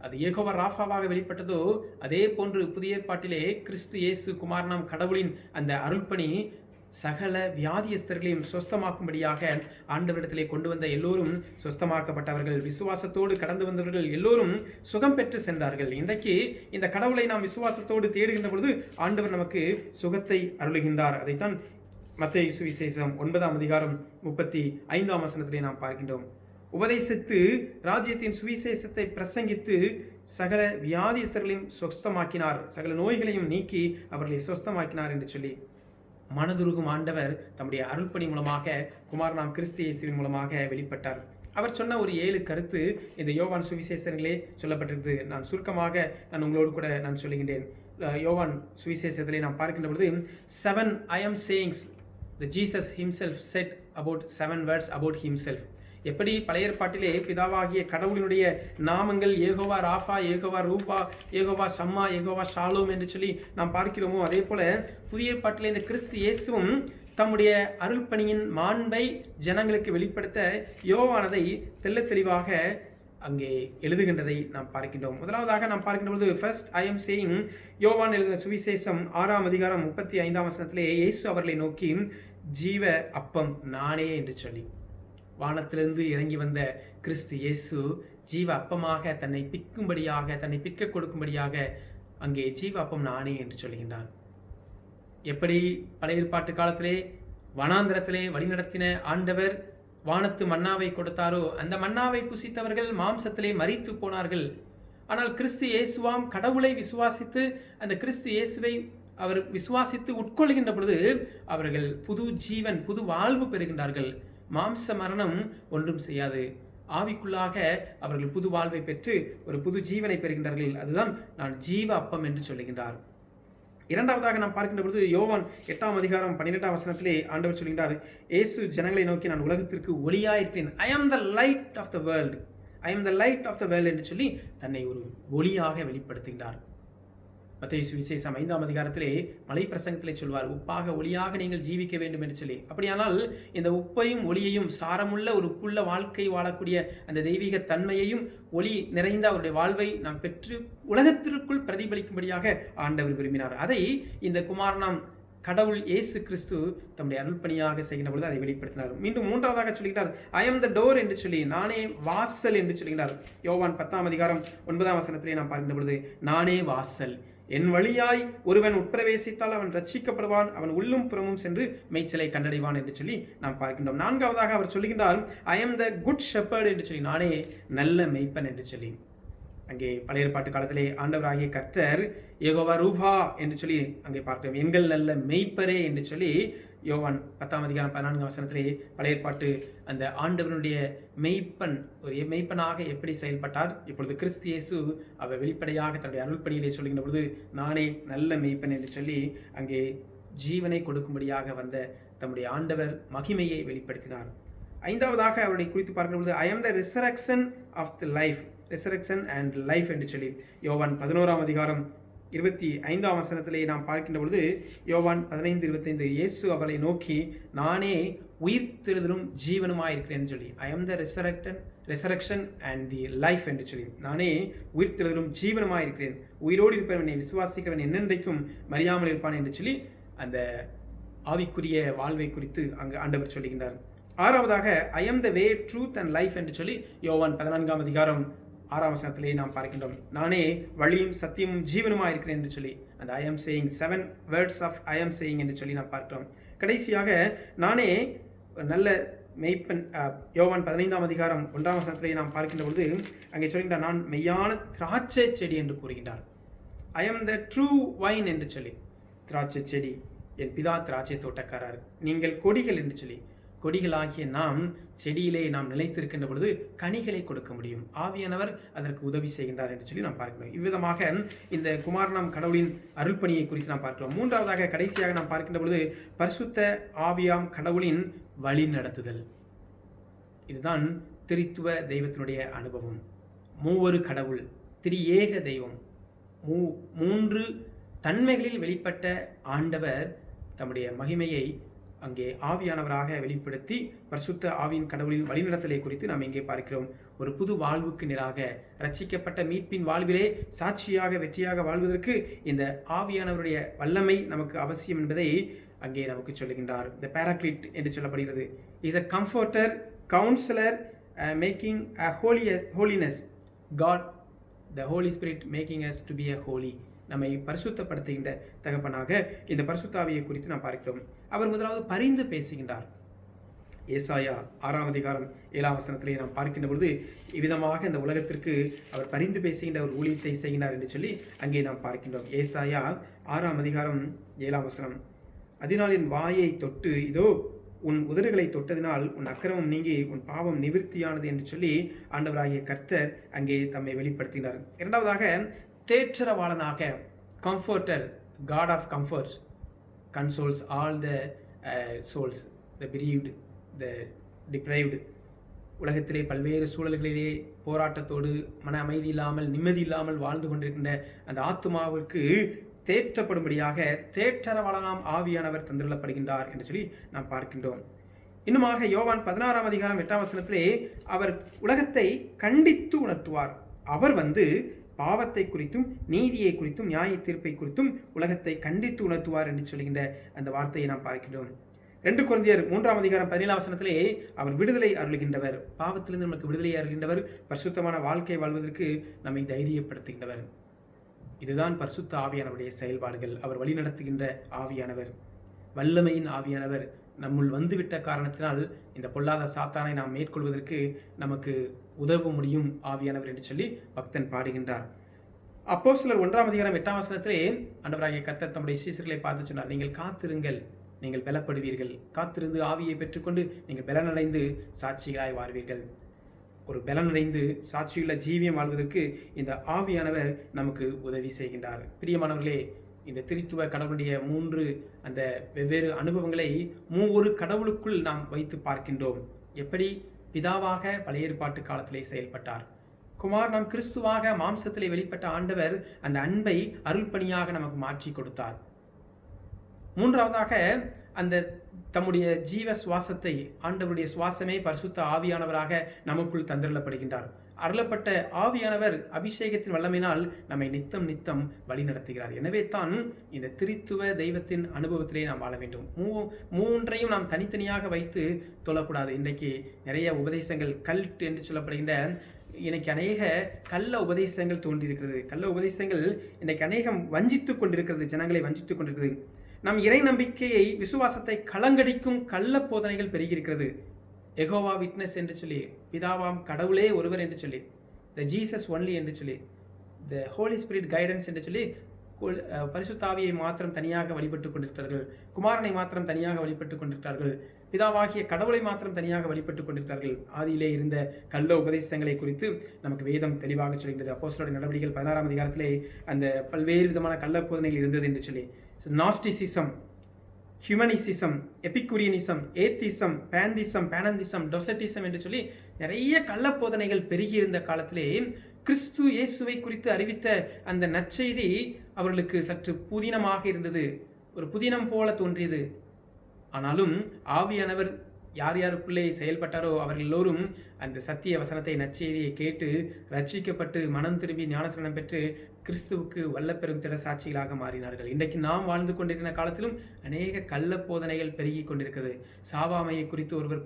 அது யெகோவா ராஃபாவாக வெளிப்பட்டதோ, அதே போன்று புதிய ஏற்பாட்டிலே கிறிஸ்து இயேசு குமாரனாம் கடவுளின் அந்த அருள்பணி சகல வியாதியஸ்தர்களையும் சொஸ்தமாக்கும்படியாக ஆண்டவரிடத்திலே கொண்டு வந்த எல்லோரும் சொஸ்தமாக்கப்பட்டவர்கள். விசுவாசத்தோடு கடந்து வந்தவர்கள் எல்லோரும் சுகம் பெற்று சென்றார்கள். இன்றைக்கு இந்த கடவுளை நாம் விசுவாசத்தோடு தேடுகின்ற பொழுது ஆண்டவர் நமக்கு சுகத்தை அருளுகின்றார். அதைத்தான் மத்தேயு சுவிசேஷம் 9 அதிகாரம் 35 வசனத்திலே நாம் பார்க்கின்றோம். உபதேசித்து ராஜ்யத்தின் சுவிசேஷத்தை பிரசங்கித்து சகல வியாதியஸ்தர்களையும் சொஸ்தமாக்கினார், சகல நோய்களையும் நீக்கி அவர்களை சொஸ்தமாக்கினார் என்று சொல்லி மனதுருகும் ஆண்டவர் தம்முடைய அருள்பணி மூலமாக குமாரனாம் கிறிஸ்து இயேசுவின் மூலமாக வெளிப்பட்டார். அவர் சொன்ன ஒரு 7 கருத்து இந்த யோவான் சுவிசேஷங்களே சொல்லப்பட்டிருக்கு. நான் சுருக்கமாக உங்களோடு கூட நான் சொல்லுகின்றேன். யோவான் சுவிசேஷத்திலே நாம் பார்க்கின்ற பொழுது 7 I am sayings that Jesus himself said about 7 words about himself. எப்படி பழைய ஏற்பாட்டிலே பிதாவாகிய கடவுளினுடைய நாமங்கள் யெகோவா ராஃபா, யெகோவா ரூபா, யெகோவா ஷம்மா, யெகோவா ஷாலோம் என்று சொல்லி நாம் பார்க்கிறோமோ, அதே போல புதிய ஏற்பாட்டிலே இந்த கிறிஸ்து இயேசுவும் தம்முடைய அருள்பணியின் மாண்பை ஜனங்களுக்கு வெளிப்படுத்த யோவானதை தெள்ளத் தெளிவாக அங்கே எழுதுகின்றதை நாம் பார்க்கின்றோம். முதலாவதாக நாம் பார்க்கின்ற பொழுது ஃபர்ஸ்ட் ஐ எம் சேயிங், யோவான் எழுதின சுவிசேஷம் 6 அதிகாரம் 35 வசனத்திலே இயேசு அவர்களை நோக்கி ஜீவ அப்பம் நானே என்று சொல்லி, வானத்திலிருந்து இறங்கி வந்த கிறிஸ்து இயேசு ஜீவ அப்பமாக தன்னை பிற்க கொடுக்கும்படியாக அங்கே ஜீவ அப்பம் நானே என்று சொல்கின்றார். எப்படி பழைய ஏற்பாட்டு காலத்திலே வனாந்திரத்திலே வழிநடத்தின ஆண்டவர் வானத்து மன்னாவை கொடுத்தாரோ, அந்த மன்னாவை புசித்தவர்கள் மாம்சத்திலே மரித்து போனார்கள். ஆனால் கிறிஸ்து இயேசுவாம் கடவுளை விசுவாசித்து அந்த கிறிஸ்து இயேசுவை அவர் விசுவாசித்து உட்கொள்கின்ற பொழுது அவர்கள் புது ஜீவன், புது வாழ்வு பெறுகின்றார்கள். மாம்ச மரணம் ஒன்றும் செய்யாது. ஆவிக்குள்ளாக அவர்கள் புது வாழ்வை பெற்று ஒரு புது ஜீவனை பெறுகின்றார்கள். அதுதான் நான் ஜீவ அப்பம் என்று சொல்லுகின்றார். இரண்டாவதாக நாம் பார்க்கின்ற பொழுது யோவான் 8ஆம் அதிகாரம் 12ஆம் வசனத்திலே ஆண்டவர் சொல்கின்றார், இயேசு ஜனங்களை நோக்கி நான் உலகத்திற்கு ஒளியாயிருக்கிறேன். I am the light of the world, I am the light of the world என்று சொல்லி தன்னை ஒரு ஒளியாக வெளிப்படுத்துகின்றார். மத்தேயு சுவிசேஷம் 5ஆம் அதிகாரத்திலே மலை பிரசங்கத்திலே சொல்வார், உப்பாக ஒளியாக நீங்கள் ஜீவிக்க வேண்டும் என்று சொல்லி. அப்படியானால் இந்த உப்பையும் ஒளியையும் சாரமுள்ள ஒரு உப்புள்ள வாழ்க்கை வாழக்கூடிய அந்த தெய்வீக தன்மையையும் ஒளி நிறைந்த அவருடைய வாழ்வை நாம் பெற்று உலகத்திற்குள் பிரதிபலிக்கும்படியாக ஆண்டவர் விரும்பினார். அதை இந்த குமாரனாம் கடவுள் இயேசு கிறிஸ்து தம்முடைய அருள்பணியாக செய்கின்ற பொழுது அதை வெளிப்படுத்தினார். மீண்டும் மூன்றாவதாக சொல்கிறார், ஐ ஆம் த டோர் என்று சொல்லி, நானே வாசல் என்று சொல்கிறார். யோவான் 10ஆம் அதிகாரம் 9ஆம் வசனத்திலே நாம் பார்க்கின்ற பொழுது, நானே வாசல், என் வழியாய் ஒருவன் உட்பிரவேசித்தால் அவன் ரட்சிக்கப்படுவான், அவன் உள்ளும் புறமும் சென்று மேய்ச்சலை கண்டடைவான் என்று சொல்லி நாம் பார்க்கின்றோம். நான்காவதாக அவர் சொல்லுகின்றார், ஐ ஆம் த குட் ஷெப்பர்ட் என்று சொல்லி, நானே நல்ல மேய்ப்பன் என்று சொல்லி. அங்கே பழைய ஏற்பாட்டு காலத்திலே ஆண்டவராகிய கர்த்தர் யெகோவா ரூபா என்று சொல்லி அங்கே பார்க்கிறோம். எங்கள் நல்ல மெய்ப்பரே என்று சொல்லி யோவான் 10ஆம் அதிகாரம் 14ஆம் வசனத்திலே பழைய ஏற்பாட்டு அந்த ஆண்டவனுடைய மெய்ப்பன் ஒரு மெய்ப்பனாக எப்படி செயல்பட்டார், இப்பொழுது கிறிஸ்து இயேசு அவர் வெளிப்படையாக தன்னுடைய அருள்பணியிலே சொல்கின்ற பொழுது நானே நல்ல மெய்ப்பன் என்று சொல்லி அங்கே ஜீவனை கொடுக்கும்படியாக வந்த தம்முடைய ஆண்டவர் மகிமையை வெளிப்படுத்தினார். ஐந்தாவதாக அவருடைய குறித்து பார்க்கிற பொழுது I am the resurrection of the life, resurrection and life என்று சொல்லி யோவான் 11ஆம் அதிகாரம் 25ஆம் வசனத்திலே நாம் பார்க்கின்ற பொழுது யோவான் 15:25 இயேசு அவரை நோக்கி நானே உயிர்த்தெழுதலும் ஜீவனுமாயிருக்கிறேன் சொல்லி, ஐ am the resurrection and the life என்று சொல்லி, நானே உயிர்த்தெழுதலும் ஜீவனுமாயிருக்கிறேன், உயிரோடு இருப்பவன் என்னை விசுவாசிக்கிறவன் என்னென்றைக்கும் மறியாமல் இருப்பான் என்று சொல்லி அந்த ஆவிக்குரிய வாழ்வை குறித்து அங்கு ஆண்டவர் சொல்லுகின்றார். ஆறாவதாக ஐ am the way truth and life என்று சொல்லி யோவான் 14ஆம் அதிகாரம் 6ஆம் வசனத்திலே நாம் பார்க்கின்றோம், நானே வழியும் சத்தியமும் ஜீவனுமாக இருக்கிறேன் என்று சொல்லி அந்த ஐ ஆம் சேயிங் 7 வேர்ட்ஸ் ஆஃப் ஐ ஆம் சேயிங் என்று சொல்லி நாம் பார்க்கிறோம். கடைசியாக நானே நல்ல மெய்ப்பன் யோவான் 15ஆம் அதிகாரம் 1ஆம் வசனத்திலே நாம் பார்க்கின்ற பொழுது அங்கே சொல்கின்றார், நான் மெய்யான திராட்சை செடி என்று கூறுகின்றார். ஐ ஆம் த ட்ரூ வைன் என்று சொல்லி, திராட்சை செடி, என் பிதா திராட்சை தோட்டக்காரர், நீங்கள் கொடிகள் என்று சொல்லி, கொடிகளாகிய நாம் செடியிலே நாம் நிலைத்திருக்கின்ற பொழுது கனிகளை கொடுக்க முடியும். ஆவியானவர் அதற்கு உதவி செய்கின்றார் என்று சொல்லி நாம் பார்க்கிறோம். இவ்விதமாக இந்த குமாரனாம் கடவுளின் அருள்பணியை குறித்து நாம் பார்க்கிறோம். மூன்றாவதாக கடைசியாக நாம் பார்க்கின்ற பொழுது பரிசுத்த ஆவியாம் கடவுளின் வழி நடத்துதல். இதுதான் திரித்துவ தெய்வத்தினுடைய அனுபவம். மூவரு கடவுள், திரியேக தெய்வம், மூன்று தன்மைகளில் வெளிப்பட்ட ஆண்டவர் தம்முடைய மகிமையை அங்கே ஆவியானவராக வெளிப்படுத்தி பரிசுத்த ஆவியின் கடவுளின் வழிநடத்தலை குறித்து நாம் இங்கே பார்க்கிறோம். ஒரு புது வாழ்வுக்கு நேராக ரட்சிக்கப்பட்ட மீட்பின் வாழ்விலே சாட்சியாக வெற்றியாக வாழ்வதற்கு இந்த ஆவியானவருடைய வல்லமை நமக்கு அவசியம் என்பதை அங்கே நமக்கு சொல்லுகின்றார். இந்த பாராக்ளிட் என்று சொல்லப்படுகிறது. Is a comforter, counsellor, making a holiness, God the Holy Spirit making us to be a holy. நம்மை பரிசுத்தப்படுத்துகின்ற தகப்பனாக இந்த பரிசுத்தாவியை குறித்து நாம் பார்க்கிறோம். அவர் முதலாவது பரிந்து பேசுகின்றார். ஏசாயா 6ஆம் அதிகாரம் 7ஆம் வசனத்திலே நாம் பார்க்கின்ற பொழுது இவ்விதமாக இந்த உலகத்திற்கு அவர் பரிந்து பேசுகின்ற ஒரு ஊழியத்தை செய்கின்றார் என்று சொல்லி அங்கே நாம் பார்க்கின்றோம். ஏசாயா 6ஆம் அதிகாரம் 7ஆம் வசனம், அதனால் என் வாயை தொட்டு இதோ உன் உதடுகளை தொட்டதினால் உன் அக்கிரமம் நீங்கி உன் பாவம் நிவிர்த்தியானது என்று சொல்லி ஆண்டவராகிய கர்த்தர் அங்கே தம்மை வெளிப்படுத்தினார். இரண்டாவதாக தேற்றரவாளனாக, comforter, God of comfort, consoles all the souls, the bereaved, the deprived. உலகத்திலே பல்வேறு சூழல்களிலே போராட்டத்தோடு மன அமைதி இல்லாமல் நிம்மதி இல்லாமல் வாழ்ந்து கொண்டிருக்கின்ற அந்த ஆத்துமாவிற்கு தேற்றப்படும்படியாக தேற்றரவாளனாம் ஆவியானவர் தந்துள்ளப்படுகின்றார் என்று சொல்லி நாம் பார்க்கின்றோம். இன்னுமாக யோவான் 16ஆம் அதிகாரம் 8ஆம் வசனத்திலே அவர் உலகத்தை கண்டித்து உணர்த்துவார். அவர் வந்து பாவத்தை குறித்தும் நீதியை குறித்தும் நியாய தீர்ப்பை குறித்தும் உலகத்தை கண்டித்து உணர்த்துவார் என்று சொல்கின்ற அந்த வார்த்தையை நாம் பார்க்கின்றோம். 2 கொரிந்தியர் 3ஆம் அதிகாரம் 17ஆம் வசனத்திலே அவர் விடுதலை அருளுகின்றவர், பாவத்திலிருந்து நமக்கு விடுதலை அருளுகின்றவர், பரிசுத்தமான வாழ்க்கை வாழ்வதற்கு நம்மை தைரியப்படுத்துகின்றவர். இதுதான் பரிசுத்த ஆவியானவருடைய செயல்பாடுகள். அவர் வழிநடத்துகின்ற ஆவியானவர், வல்லமையின் ஆவியானவர் நம்முள் வந்துவிட்ட காரணத்தினால் இந்த பொல்லாத சாத்தானை நாம் மேற்கொள்வதற்கு நமக்கு உதவ முடியும் ஆவியானவர் என்று சொல்லி பக்தன் பாடுகின்றார். அப்போஸ்தலர் 1ஆம் அதிகாரம் 8ஆம் வசனத்திலே ஆண்டவராகிய கர்த்தர் தம்முடைய சீஷர்களை பார்த்து சொன்னார், நீங்கள் காத்திருங்கள், நீங்கள் பலப்படுவீர்கள். காத்திருந்து ஆவியை பெற்றுக்கொண்டு நீங்கள் பலனடைந்து சாட்சிகளாய் வாழ்வீர்கள். ஒரு பலனடைந்து சாட்சியுள்ள ஜீவியம் வாழ்வதற்கு இந்த ஆவியானவர் நமக்கு உதவி செய்கின்றார். பிரியமானவர்களே, இந்த திரித்துவ கடவுளுடைய 3 அந்த வெவ்வேறு அனுபவங்களை மூவொரு கடவுளுக்குள் நாம் வைத்து பார்க்கின்றோம். எப்படி பிதாவாக பழைய ஏற்பாட்டு காலத்திலே செயல்பட்டார், குமார் நாம் கிறிஸ்துவாக மாம்சத்திலே வெளிப்பட்ட ஆண்டவர் அந்த அன்பை அருள்பணியாக நமக்கு மாற்றி கொடுத்தார். மூன்றாவதாக அந்த தம்முடைய ஜீவ சுவாசத்தை, ஆண்டவருடைய சுவாசமே பரிசுத்த ஆவியானவராக நமக்குள் தந்திரப்படுகின்றார். அருளப்பட்ட ஆவியானவர் அபிஷேகத்தின் வல்லமையினால் நம்மை நித்தம் நித்தம் வழி நடத்துகிறார். எனவே தான் இந்த திரித்துவ தெய்வத்தின் அனுபவத்திலே நாம் வாழ வேண்டும். மூன்றையும் நாம் தனித்தனியாக வைத்து தொழக்கூடாது. இன்றைக்கு நிறைய உபதேசங்கள், கல்ட் என்று சொல்லப்படுகின்ற இன்னைக்கு அநேக கள்ள உபதேசங்கள் தோன்றியிருக்கிறது. கள்ள உபதேசங்கள் இன்னைக்கு அநேகம் வஞ்சித்து கொண்டிருக்கிறது, ஜனங்களை வஞ்சித்து கொண்டிருக்கிறது. நம் இறை நம்பிக்கையை, விசுவாசத்தை கலங்கடிக்கும் கள்ள போதனைகள் பெருகியிருக்கிறது. எகோவா விட்னஸ் என்று சொல்லி, பிதாவாம் கடவுளே ஒருவர் என்று சொல்லி, த ஜீசஸ் ஒன்லி என்று சொல்லி, த ஹோலி ஸ்பிரிட் கைடன்ஸ் என்று சொல்லி பரிசுத்தாவியை மாத்திரம் தனியாக வழிபட்டு கொண்டிருக்கிறார்கள், குமாரனை மாத்திரம் தனியாக வழிபட்டு கொண்டிருக்கிறார்கள், பிதாவாகிய கடவுளை மாத்திரம் தனியாக வழிபட்டு கொண்டிருக்கிறார்கள். ஆதியிலே இருந்த கள்ள உபதேசங்களை குறித்து நமக்கு வேதம் தெளிவாக சொல்கிறது. அப்போஸ்தலருடைய நடவடிக்கைகள் 16ஆம் அதிகாரத்திலே அந்த பல்வேறு விதமான கள்ள போதனைகள் இருந்தது என்று சொல்லி, நாஸ்டிசிசம், ஹியூமனிசிசம், எபிக்குரியனிசம், ஏத்திசம், பேனந்திசம், டொசட்டிசம் என்று சொல்லி நிறைய கள்ள போதனைகள் பெருகியிருந்த காலத்திலே கிறிஸ்து இயேசுவை குறித்து அறிவித்த அந்த நற்செய்தி அவர்களுக்கு சற்று புதினமாக இருந்தது, ஒரு புதினம் போல தோன்றியது. ஆனாலும் ஆவியானவர் யார் யாருக்குள்ளே செயல்பட்டாரோ அவர்கள் எல்லோரும் அந்த சத்திய வசனத்தை, நற்செய்தியை கேட்டு ரட்சிக்கப்பட்டு மனம் திரும்பி ஞானஸ்நானம் பெற்று கிறிஸ்துவுக்கு வல்லப்பெரும் திட சாட்சிகளாக மாறினார்கள். இன்றைக்கு நாம் வாழ்ந்து கொண்டிருக்கிற காலத்திலும் அநேக கள்ள போதனைகள் பெருகி கொண்டிருக்கிறது. சாவாமையை குறித்து ஒருவர்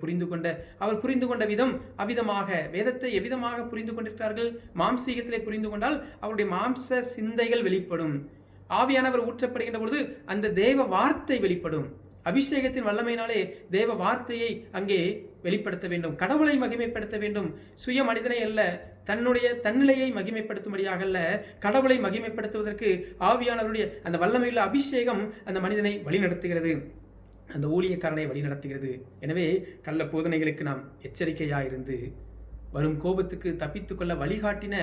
அவர் புரிந்து கொண்ட விதம் அவ்விதமாக, வேதத்தை எவ்விதமாக புரிந்து கொண்டிருக்கிறார்கள், மாம்சீகத்திலே புரிந்து கொண்டால் அவருடைய மாம்ச சிந்தைகள் வெளிப்படும். ஆவியானவர் ஊற்றப்படுகின்ற பொழுது அந்த தேவ வார்த்தை வெளிப்படும். அபிஷேகத்தின் வல்லமையினாலே தேவ வார்த்தையை அங்கே வெளிப்படுத்த வேண்டும், கடவுளை மகிமைப்படுத்த வேண்டும். சுய மனிதனை அல்ல, தன்னிலையை மகிமைப்படுத்தும்படியாக அல்ல, கடவுளை மகிமைப்படுத்துவதற்கு ஆவியானவருடைய அந்த வல்லமையுள்ள அபிஷேகம் அந்த மனிதனை வழிநடத்துகிறது, அந்த ஊழியக்காரனை வழிநடத்துகிறது. எனவே கள்ள போதனைகளுக்கு நாம் எச்சரிக்கையாயிருந்து வரும் கோபத்துக்கு தப்பித்துக்கொள்ள வழிகாட்டின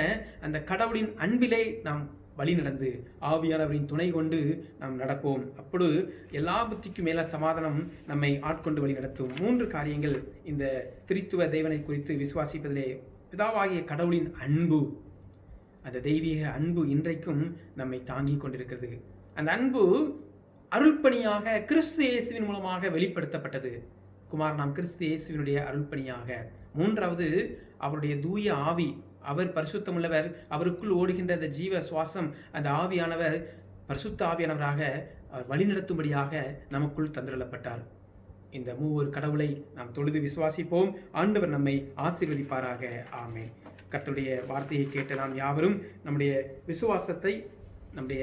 அந்த கடவுளின் அன்பிலே நாம் வழி நடந்து ஆவியானவரின் துணை கொண்டு நாம் நடப்போம். அப்பொழுது எல்லா புத்திக்கும் மேல சமாதானம் நம்மை ஆட்கொண்டு வழி நடத்தும். 3 காரியங்கள் இந்த திரித்துவ தேவனை குறித்து விசுவாசிப்பதிலே. பிதாவாகிய கடவுளின் அன்பு, அந்த தெய்வீக அன்பு இன்றைக்கும் நம்மை தாங்கி கொண்டிருக்கிறது. அந்த அன்பு அருள்பணியாக கிறிஸ்து இயேசுவின் மூலமாக வெளிப்படுத்தப்பட்டது. குமார் நாம் கிறிஸ்து இயேசுவினுடைய அருள்பணியாக. 3வது அவருடைய தூய ஆவி, அவர் பரிசுத்தமுள்ளவர், அவருக்குள் ஓடுகின்ற அந்த ஜீவ சுவாசம், அந்த ஆவியானவர் பரிசுத்த ஆவியானவராக அவர் வழிநடத்தும்படியாக நமக்குள் தந்திரப்பட்டார். இந்த மூவர் கடவுளை நாம் தொழுது விசுவாசிப்போம். ஆண்டவர் நம்மை ஆசீர்வதிப்பாராக. ஆமென். கர்த்தருடைய வார்த்தையை கேட்ட நாம் யாவரும் நம்முடைய விசுவாசத்தை, நம்முடைய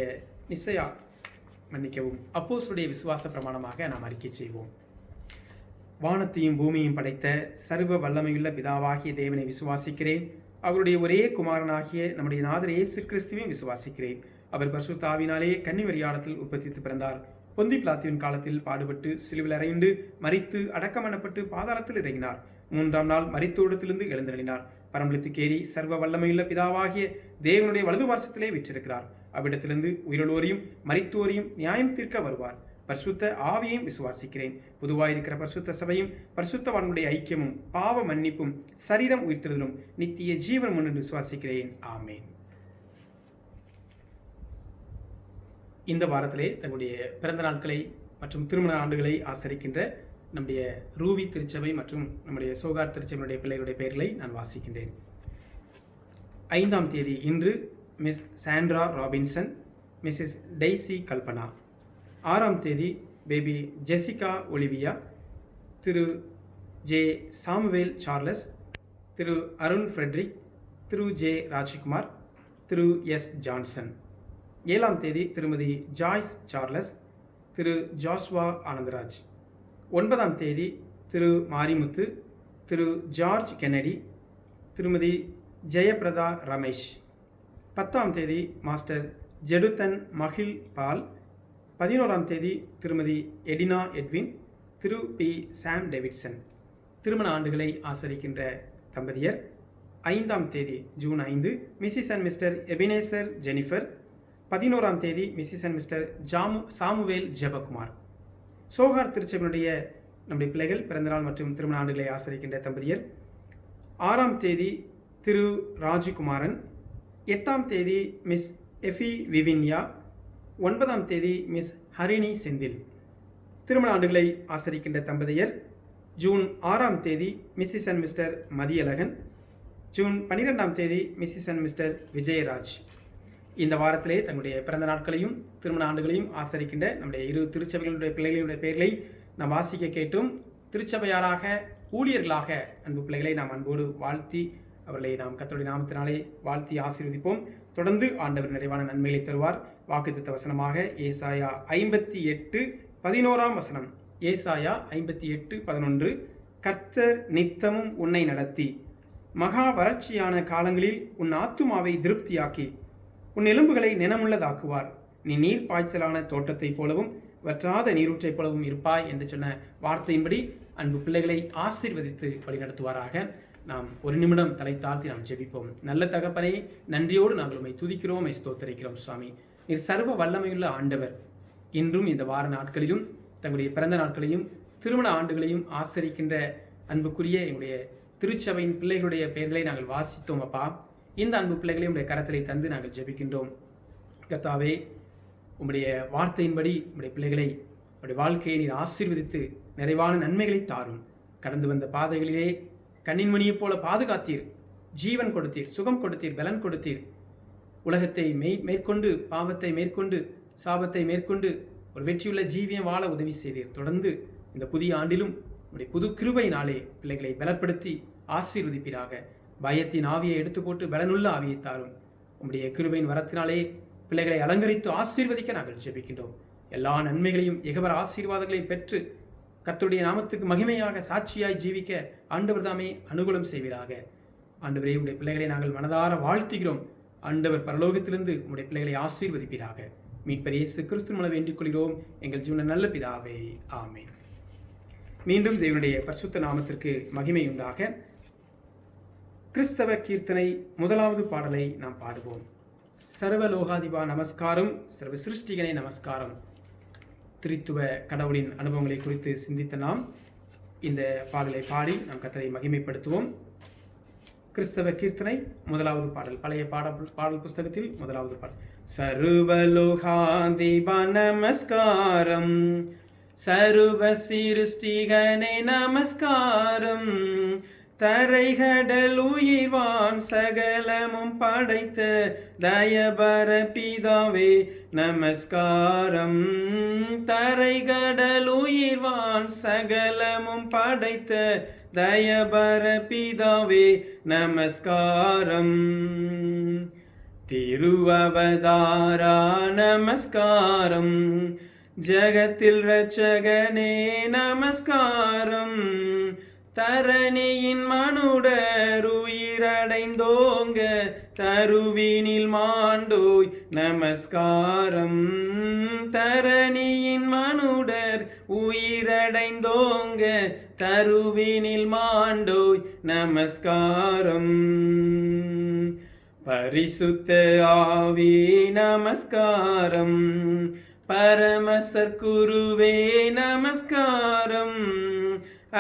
அப்போஸ்தலருடைய விசுவாச பிரமாணமாக நாம் அறிக்கை செய்வோம். வானத்தையும் பூமியையும் படைத்த சர்வ வல்லமையுள்ள பிதாவாகிய தேவனை விசுவாசிக்கிறேன். அவருடைய ஒரே குமாரனாகிய நம்முடைய நாதர் இயேசு கிறிஸ்துவையும் விசுவாசிக்கிறேன். அவர் பரிசுத்த ஆவியினாலே கன்னிமரியாளத்தில் உற்பத்தித்து பிறந்தார். பொந்தி பிலாத்துவின் காலத்தில் பாடுபட்டு சிலுவையில் அறையுண்டு மரித்து அடக்கம் பண்ணப்பட்டு பாதாளத்தில் இறங்கினார். 3ஆம் நாள் மரித்தோடத்திலிருந்து எழுந்தருளினார். பரமளத்துக்கேறி சர்வ வல்லமையுள்ள பிதாவாகிய தேவனுடைய வலது பார்சத்திலே வீற்றிருக்கிறார். அவ்விடத்திலிருந்து உயிரோரையும் மரித்தோரையும் நியாயம் தீர்க்க வருவார். பரிசுத்த ஆவியையும் விசுவாசிக்கிறேன். பொதுவாயிருக்கிற பரிசுத்த சபையும் பரிசுத்தவான்களுடைய ஐக்கியமும் பாவ மன்னிப்பும் சரீரம் உயிர்த்தெழுதலும் நித்திய ஜீவன் முன்னு விசுவாசிக்கிறேன். ஆமேன். இந்த வாரத்திலே தன்னுடைய பிறந்த நாட்களை மற்றும் திருமண ஆண்டுகளை ஆசரிக்கின்ற நம்முடைய ரூவி திருச்சபை மற்றும் நம்முடைய சோகார் திருச்சபையுடைய பிள்ளைகளுடைய பெயர்களை நான் வாசிக்கின்றேன். 5ஆம் தேதி இன்று Miss Sandra Robinson, Mrs Daisy Kalpana. 6ஆம் தேதி baby Jessica Olivia, Thiru J Samuel Charles, Thiru Arun Fredrick, Thiru J Rajkumar, Thiru S Johnson. 7ஆம் தேதி Thirumathi Joyce Charles, Thiru Joshua Anandraj. 9ஆம் தேதி திரு மாரிமுத்து, திரு ஜார்ஜ் கென்னடி, திருமதி ஜெயபிரதா ரமேஷ். 10ஆம் தேதி மாஸ்டர் ஜெடுத்தன் மகில் பால். 11ஆம் தேதி திருமதி எடினா எட்வின், திரு பி சாம் டேவிட்சன். திருமண ஆண்டுகளை ஆசரிக்கின்ற தம்பதியர்: 5ஆம் தேதி June 5 Mrs and Mr Ebenezer Jennifer. 11ஆம் தேதி Mrs and Mr Samuel Jebakumar. சோகார் திருச்சபையினுடைய நம்முடைய பிள்ளைகள் பிறந்தநாள் மற்றும் திருமண ஆண்டுகளை ஆசரிக்கின்ற தம்பதியர்: 6ஆம் தேதி திரு ராஜகுமாரன், 8ஆம் தேதி மிஸ் எஃபி விவின்யா, 9ஆம் தேதி மிஸ் ஹரிணி செந்தில். திருமண ஆண்டுகளை ஆசரிக்கின்ற தம்பதியர்: ஜூன் 6ஆம் தேதி Mrs and Mister Mathiyazhagan, June 12ஆம் தேதி மிஸ்ஸஸ் அண்ட் மிஸ்டர் விஜயராஜ். இந்த வாரத்திலே தங்களுடைய பிறந்த நாட்களையும் திருமண ஆண்டுகளையும் ஆசரிக்கின்ற நம்முடைய இரு திருச்சபைகளுடைய பிள்ளைகளுடைய பெயர்களை நாம் வாசிக்க கேட்டும், திருச்சபையாராக ஊழியர்களாக அன்பு பிள்ளைகளை நாம் அன்போடு வாழ்த்தி அவர்களை நாம் கர்த்தருடைய நாமத்தினாலே வாழ்த்தி ஆசீர்வதிப்போம். தொடர்ந்து ஆண்டவர் நிறைவான நன்மைகளை தருவார். வாக்குத்தத்த வசனமாக ஏசாயா 58:11 வசனம். ஏசாயா 58:11. கர்த்தர் நித்தமும் உன்னை நடத்தி மகா வறட்சியான காலங்களில் உன் ஆத்துமாவை திருப்தியாக்கி உன் எலும்புகளை நினமுள்ளதாக்குவார். நீ நீர் பாய்ச்சலான தோட்டத்தைப் போலவும் வற்றாத நீரூற்றைப் போலவும் இருப்பாய் என்று சொன்ன வார்த்தையின்படி அன்பு பிள்ளைகளை ஆசீர்வதித்து வழிநடத்துவாராக. நாம் ஒரு நிமிடம் தலை தாழ்த்தி நாம் ஜெபிப்போம். நல்ல தகப்பனே, நன்றியோடு நாங்கள் உம்மை துதிக்கிறோம், உம்மை ஸ்தோத்தரிக்கிறோம். சுவாமி, நீர் சர்வ வல்லமையுள்ள ஆண்டவர். இன்றும் இந்த வார நாட்களிலும் தங்களுடைய பிறந்த நாட்களையும் திருமண ஆண்டுகளையும் ஆசரிக்கின்ற அன்புக்குரிய எங்களுடைய திருச்சபையின் பிள்ளைகளுடைய பெயர்களை நாங்கள் வாசித்தோம். அப்பா, இந்த அன்பு பிள்ளைகளை உடைய கரத்திலே தந்து நாங்கள் ஜெபிக்கின்றோம். கர்த்தாவே, உம்முடைய வார்த்தையின்படி உம்முடைய பிள்ளைகளை உடைய வாழ்க்கையை நீர் ஆசீர்வதித்து நிறைவான நன்மைகளை தாரும். கடந்து வந்த பாதைகளிலே கண்ணின்மணியைப் போல பாதுகாத்தீர், ஜீவன் கொடுத்தீர், சுகம் கொடுத்தீர், பலன் கொடுத்தீர். உலகத்தை மேற்கொண்டு பாவத்தை மேற்கொண்டு சாபத்தை மேற்கொண்டு ஒரு வெற்றியுள்ள ஜீவியம் வாழ உதவி செய்தீர். தொடர்ந்து இந்த புதிய ஆண்டிலும் உடைய புது கிருபையினாலே பிள்ளைகளை பலப்படுத்தி ஆசீர்வதிப்பீராக. பயத்தின் ஆவியை எடுத்து போட்டு பலனுள்ள ஆவியை தாரும். உம்முடைய கிருபையின் வரத்தினாலே பிள்ளைகளை அலங்கரித்து ஆசீர்வதிக்க நாங்கள் ஜெபிக்கின்றோம். எல்லா நன்மைகளையும் எகபர ஆசீர்வாதங்களையும் பெற்று கர்த்தருடைய நாமத்துக்கு மகிமையாக சாட்சியாய் ஜீவிக்க ஆண்டவர் தாமே அனுகூலம் செய்வீராக. ஆண்டவரே, உம்முடைய பிள்ளைகளை நாங்கள் மனதார வாழ்த்துகிறோம். ஆண்டவர் பரலோகத்திலிருந்து உம்முடைய பிள்ளைகளை ஆசீர்வதிப்பீராக. மீட்பர் இயேசு கிறிஸ்து மூலம் வேண்டிக் கொள்கிறோம் எங்கள் ஜீவன நல்ல பிதாவே, ஆமென். மீண்டும் தேவனுடைய பரிசுத்த நாமத்திற்கு மகிமை உண்டாக. கிறிஸ்தவ கீர்த்தனை 1வது பாடலை நாம் பாடுவோம். சர்வலோகாதிபா நமஸ்காரம், சர்வ சிருஷ்டிகனே நமஸ்காரம். திரித்துவ கடவுளின் அனுபவங்களை குறித்து சிந்தித்த நாம் இந்த பாடலை பாடி நாம் கர்த்தரை மகிமைப்படுத்துவோம். கிறிஸ்தவ கீர்த்தனை 1வது பாடல், பழைய பாடல் புஸ்தகத்தில் 1வது பாடல். சர்வலோகாதிபா நமஸ்காரம், சர்வ சிருஷ்டிகனே நமஸ்காரம். தரைகடல் உயிர்வான் சகலமும் படைத்த தயபர பிதாவே நமஸ்காரம். தரைகடல் உயிர்வான் சகலமும் படைத்த தயபர பிதாவே நமஸ்காரம். திருவவதாரா நமஸ்காரம், ஜகத்தில் இரட்சகனே நமஸ்காரம். தரணியின் மனுடர் உயிரடைந்தோங்க தருவினில் மாண்டோய் நமஸ்காரம். தரணியின் மனுடர் உயிரடைந்தோங்க தருவினில் மாண்டோய் நமஸ்காரம். பரிசுத்த ஆவி நமஸ்காரம், பரமசற்குருவே நமஸ்காரம்.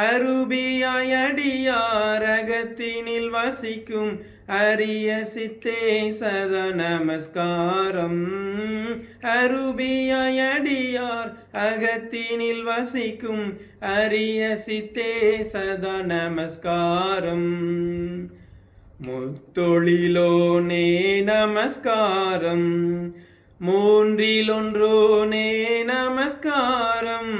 அருபியாய் அடியார் அகத்தினில் வசிக்கும் அரிய சித்தே சதா நமஸ்காரம். அருபியாய் அடியார் அகத்தினில் வசிக்கும் அரிய சித்தே சதா நமஸ்காரம். முத்தொழிலோனே நமஸ்காரம், மூன்றிலொன்றோனே நமஸ்காரம்.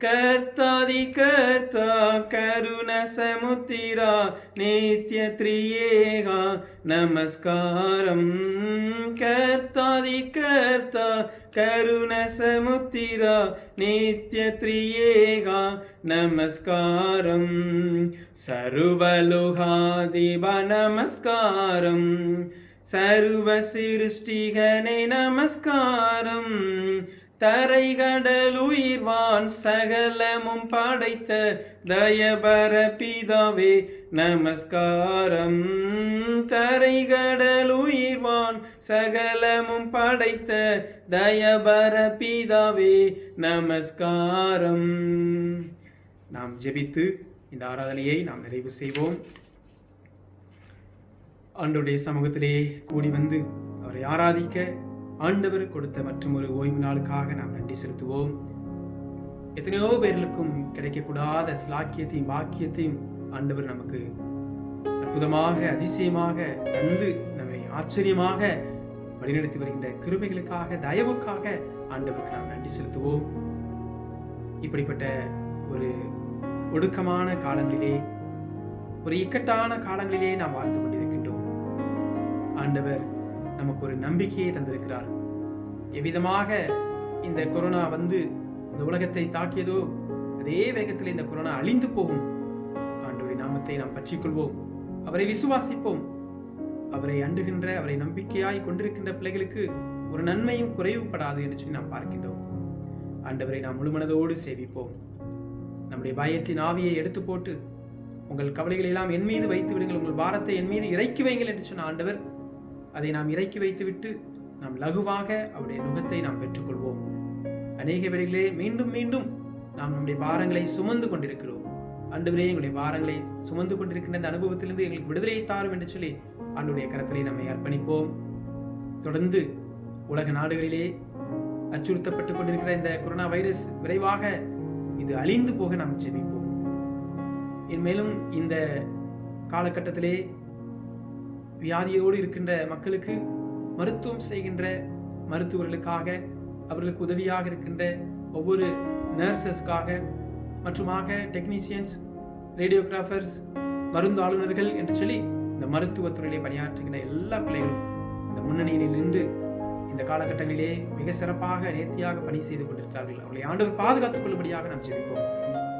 கர்த்தாதி கர்த்தா கருண சமுத்திரா நித்ய த்ரியேகா நமஸ்காரம். கர்த்தாதி கர்த்தா கருண சமுத்திரா நித்ய த்ரியேகா நமஸ்காரம். சர்வலோகாதிப நமஸ்காரம். சர்வ சிருஷ்டிகனே நமஸ்காரம். தரைகடல் உயிர்வான் சகலமும் படைத்த தயபர பிதாவே நமஸ்காரம். தரைகடல் உயிர்வான் சகலமும் படைத்த தயபர பிதாவே நமஸ்காரம். நாம் ஜெபித்து இந்த ஆராதனையை நாம் நிறைவு செய்வோம். ஆண்டவருடைய சமூகத்திலே கூடி வந்து அவரை ஆராதிக்க ஆண்டவர் கொடுத்த மற்றும் ஒரு ஓய்வு நாளுக்காக நாம் நன்றி செலுத்துவோம். எத்தனையோ பேர்களுக்கும் கிடைக்கக்கூடாத ஸ்லாக்கியத்தையும் பாக்கியத்தையும் ஆண்டவர் நமக்கு அற்புதமாக அதிசயமாக தந்து நம்மை ஆச்சரியமாக வழிநடத்தி வருகின்ற கிருபைகளுக்காக தயவுக்காக ஆண்டவருக்கு நாம் நன்றி செலுத்துவோம். இப்படிப்பட்ட ஒரு ஒடுக்கமான காலங்களிலே, ஒரு இக்கட்டான காலங்களிலே நாம் வாழ்ந்து கொண்டிருக்கின்றோம். ஆண்டவர் நமக்கு ஒரு நம்பிக்கையை தந்திருக்கிறார். எவ்விதமாக இந்த கொரோனா வந்து இந்த உலகத்தை தாக்கியதோ அதே வேகத்தில் இந்த கொரோனா அழிந்து போகும். ஆண்டவருடைய நாமத்தை நாம் பற்றிக்கொள்வோம், அவரை விசுவாசிப்போம். அவரை அண்டுகின்ற, அவரை நம்பிக்கையாய் கொண்டிருக்கின்ற பிள்ளைகளுக்கு ஒரு நன்மையும் குறைவுபடாது என்று சொல்லி நாம் பார்க்கின்றோம். ஆண்டவரை நாம் முழுமனதோடு சேவிப்போம். நம்முடைய பயத்தின் ஆவியை எடுத்து போட்டு, உங்கள் கவலைகளை எல்லாம் என் மீது வைத்து விடுங்கள், உங்கள் பாரத்தை என் மீது இறக்கி வைங்கள் என்று சொன்ன ஆண்டவர், அதை நாம் இறக்கி வைத்துவிட்டு நாம் லகுவாக அவருடைய நுகத்தை நாம் பெற்றுக்கொள்வோம். அநேக வேளைகளிலே மீண்டும் மீண்டும் நாம் நம்முடைய பாரங்களை சுமந்து கொண்டிருக்கிறோம். ஆண்டவரே, எங்களுடைய பாரங்களை சுமந்து கொண்டிருக்கின்ற அந்த அனுபவத்திலிருந்து எங்களுக்கு விடுதலையை தாரும் என்று சொல்லி ஆண்டவருடைய கரத்திலே நம்மை அர்ப்பணிப்போம். தொடர்ந்து உலக நாடுகளிலே அச்சுறுத்தப்பட்டுக் கொண்டிருக்கிற இந்த கொரோனா வைரஸ் விரைவாக இது அழிந்து போக நாம் ஜெபிப்போம். இன்மேலும் இந்த காலகட்டத்திலே வியாதியோடு இருக்கின்ற மக்களுக்கு மருத்துவம் செய்கின்ற மருத்துவர்களுக்காக, அவர்களுக்கு உதவியாக இருக்கின்ற ஒவ்வொரு நர்சஸ்க்காக, மற்றுமாக டெக்னீசியன்ஸ், ரேடியோகிராஃபர்ஸ், மருந்து ஆளுநர்கள் என்று சொல்லி இந்த மருத்துவத்துறையிலே பணியாற்றுகின்ற எல்லா பிள்ளைகளும் இந்த முன்னணியில் நின்று இந்த காலகட்டங்களிலே மிக சிறப்பாக நேர்த்தியாக பணி செய்து கொண்டிருக்கிறார்கள். அவர்களை ஆண்டவர் பாதுகாத்துக் கொள்ளும்படியாக நாம் ஜெபிப்போம்.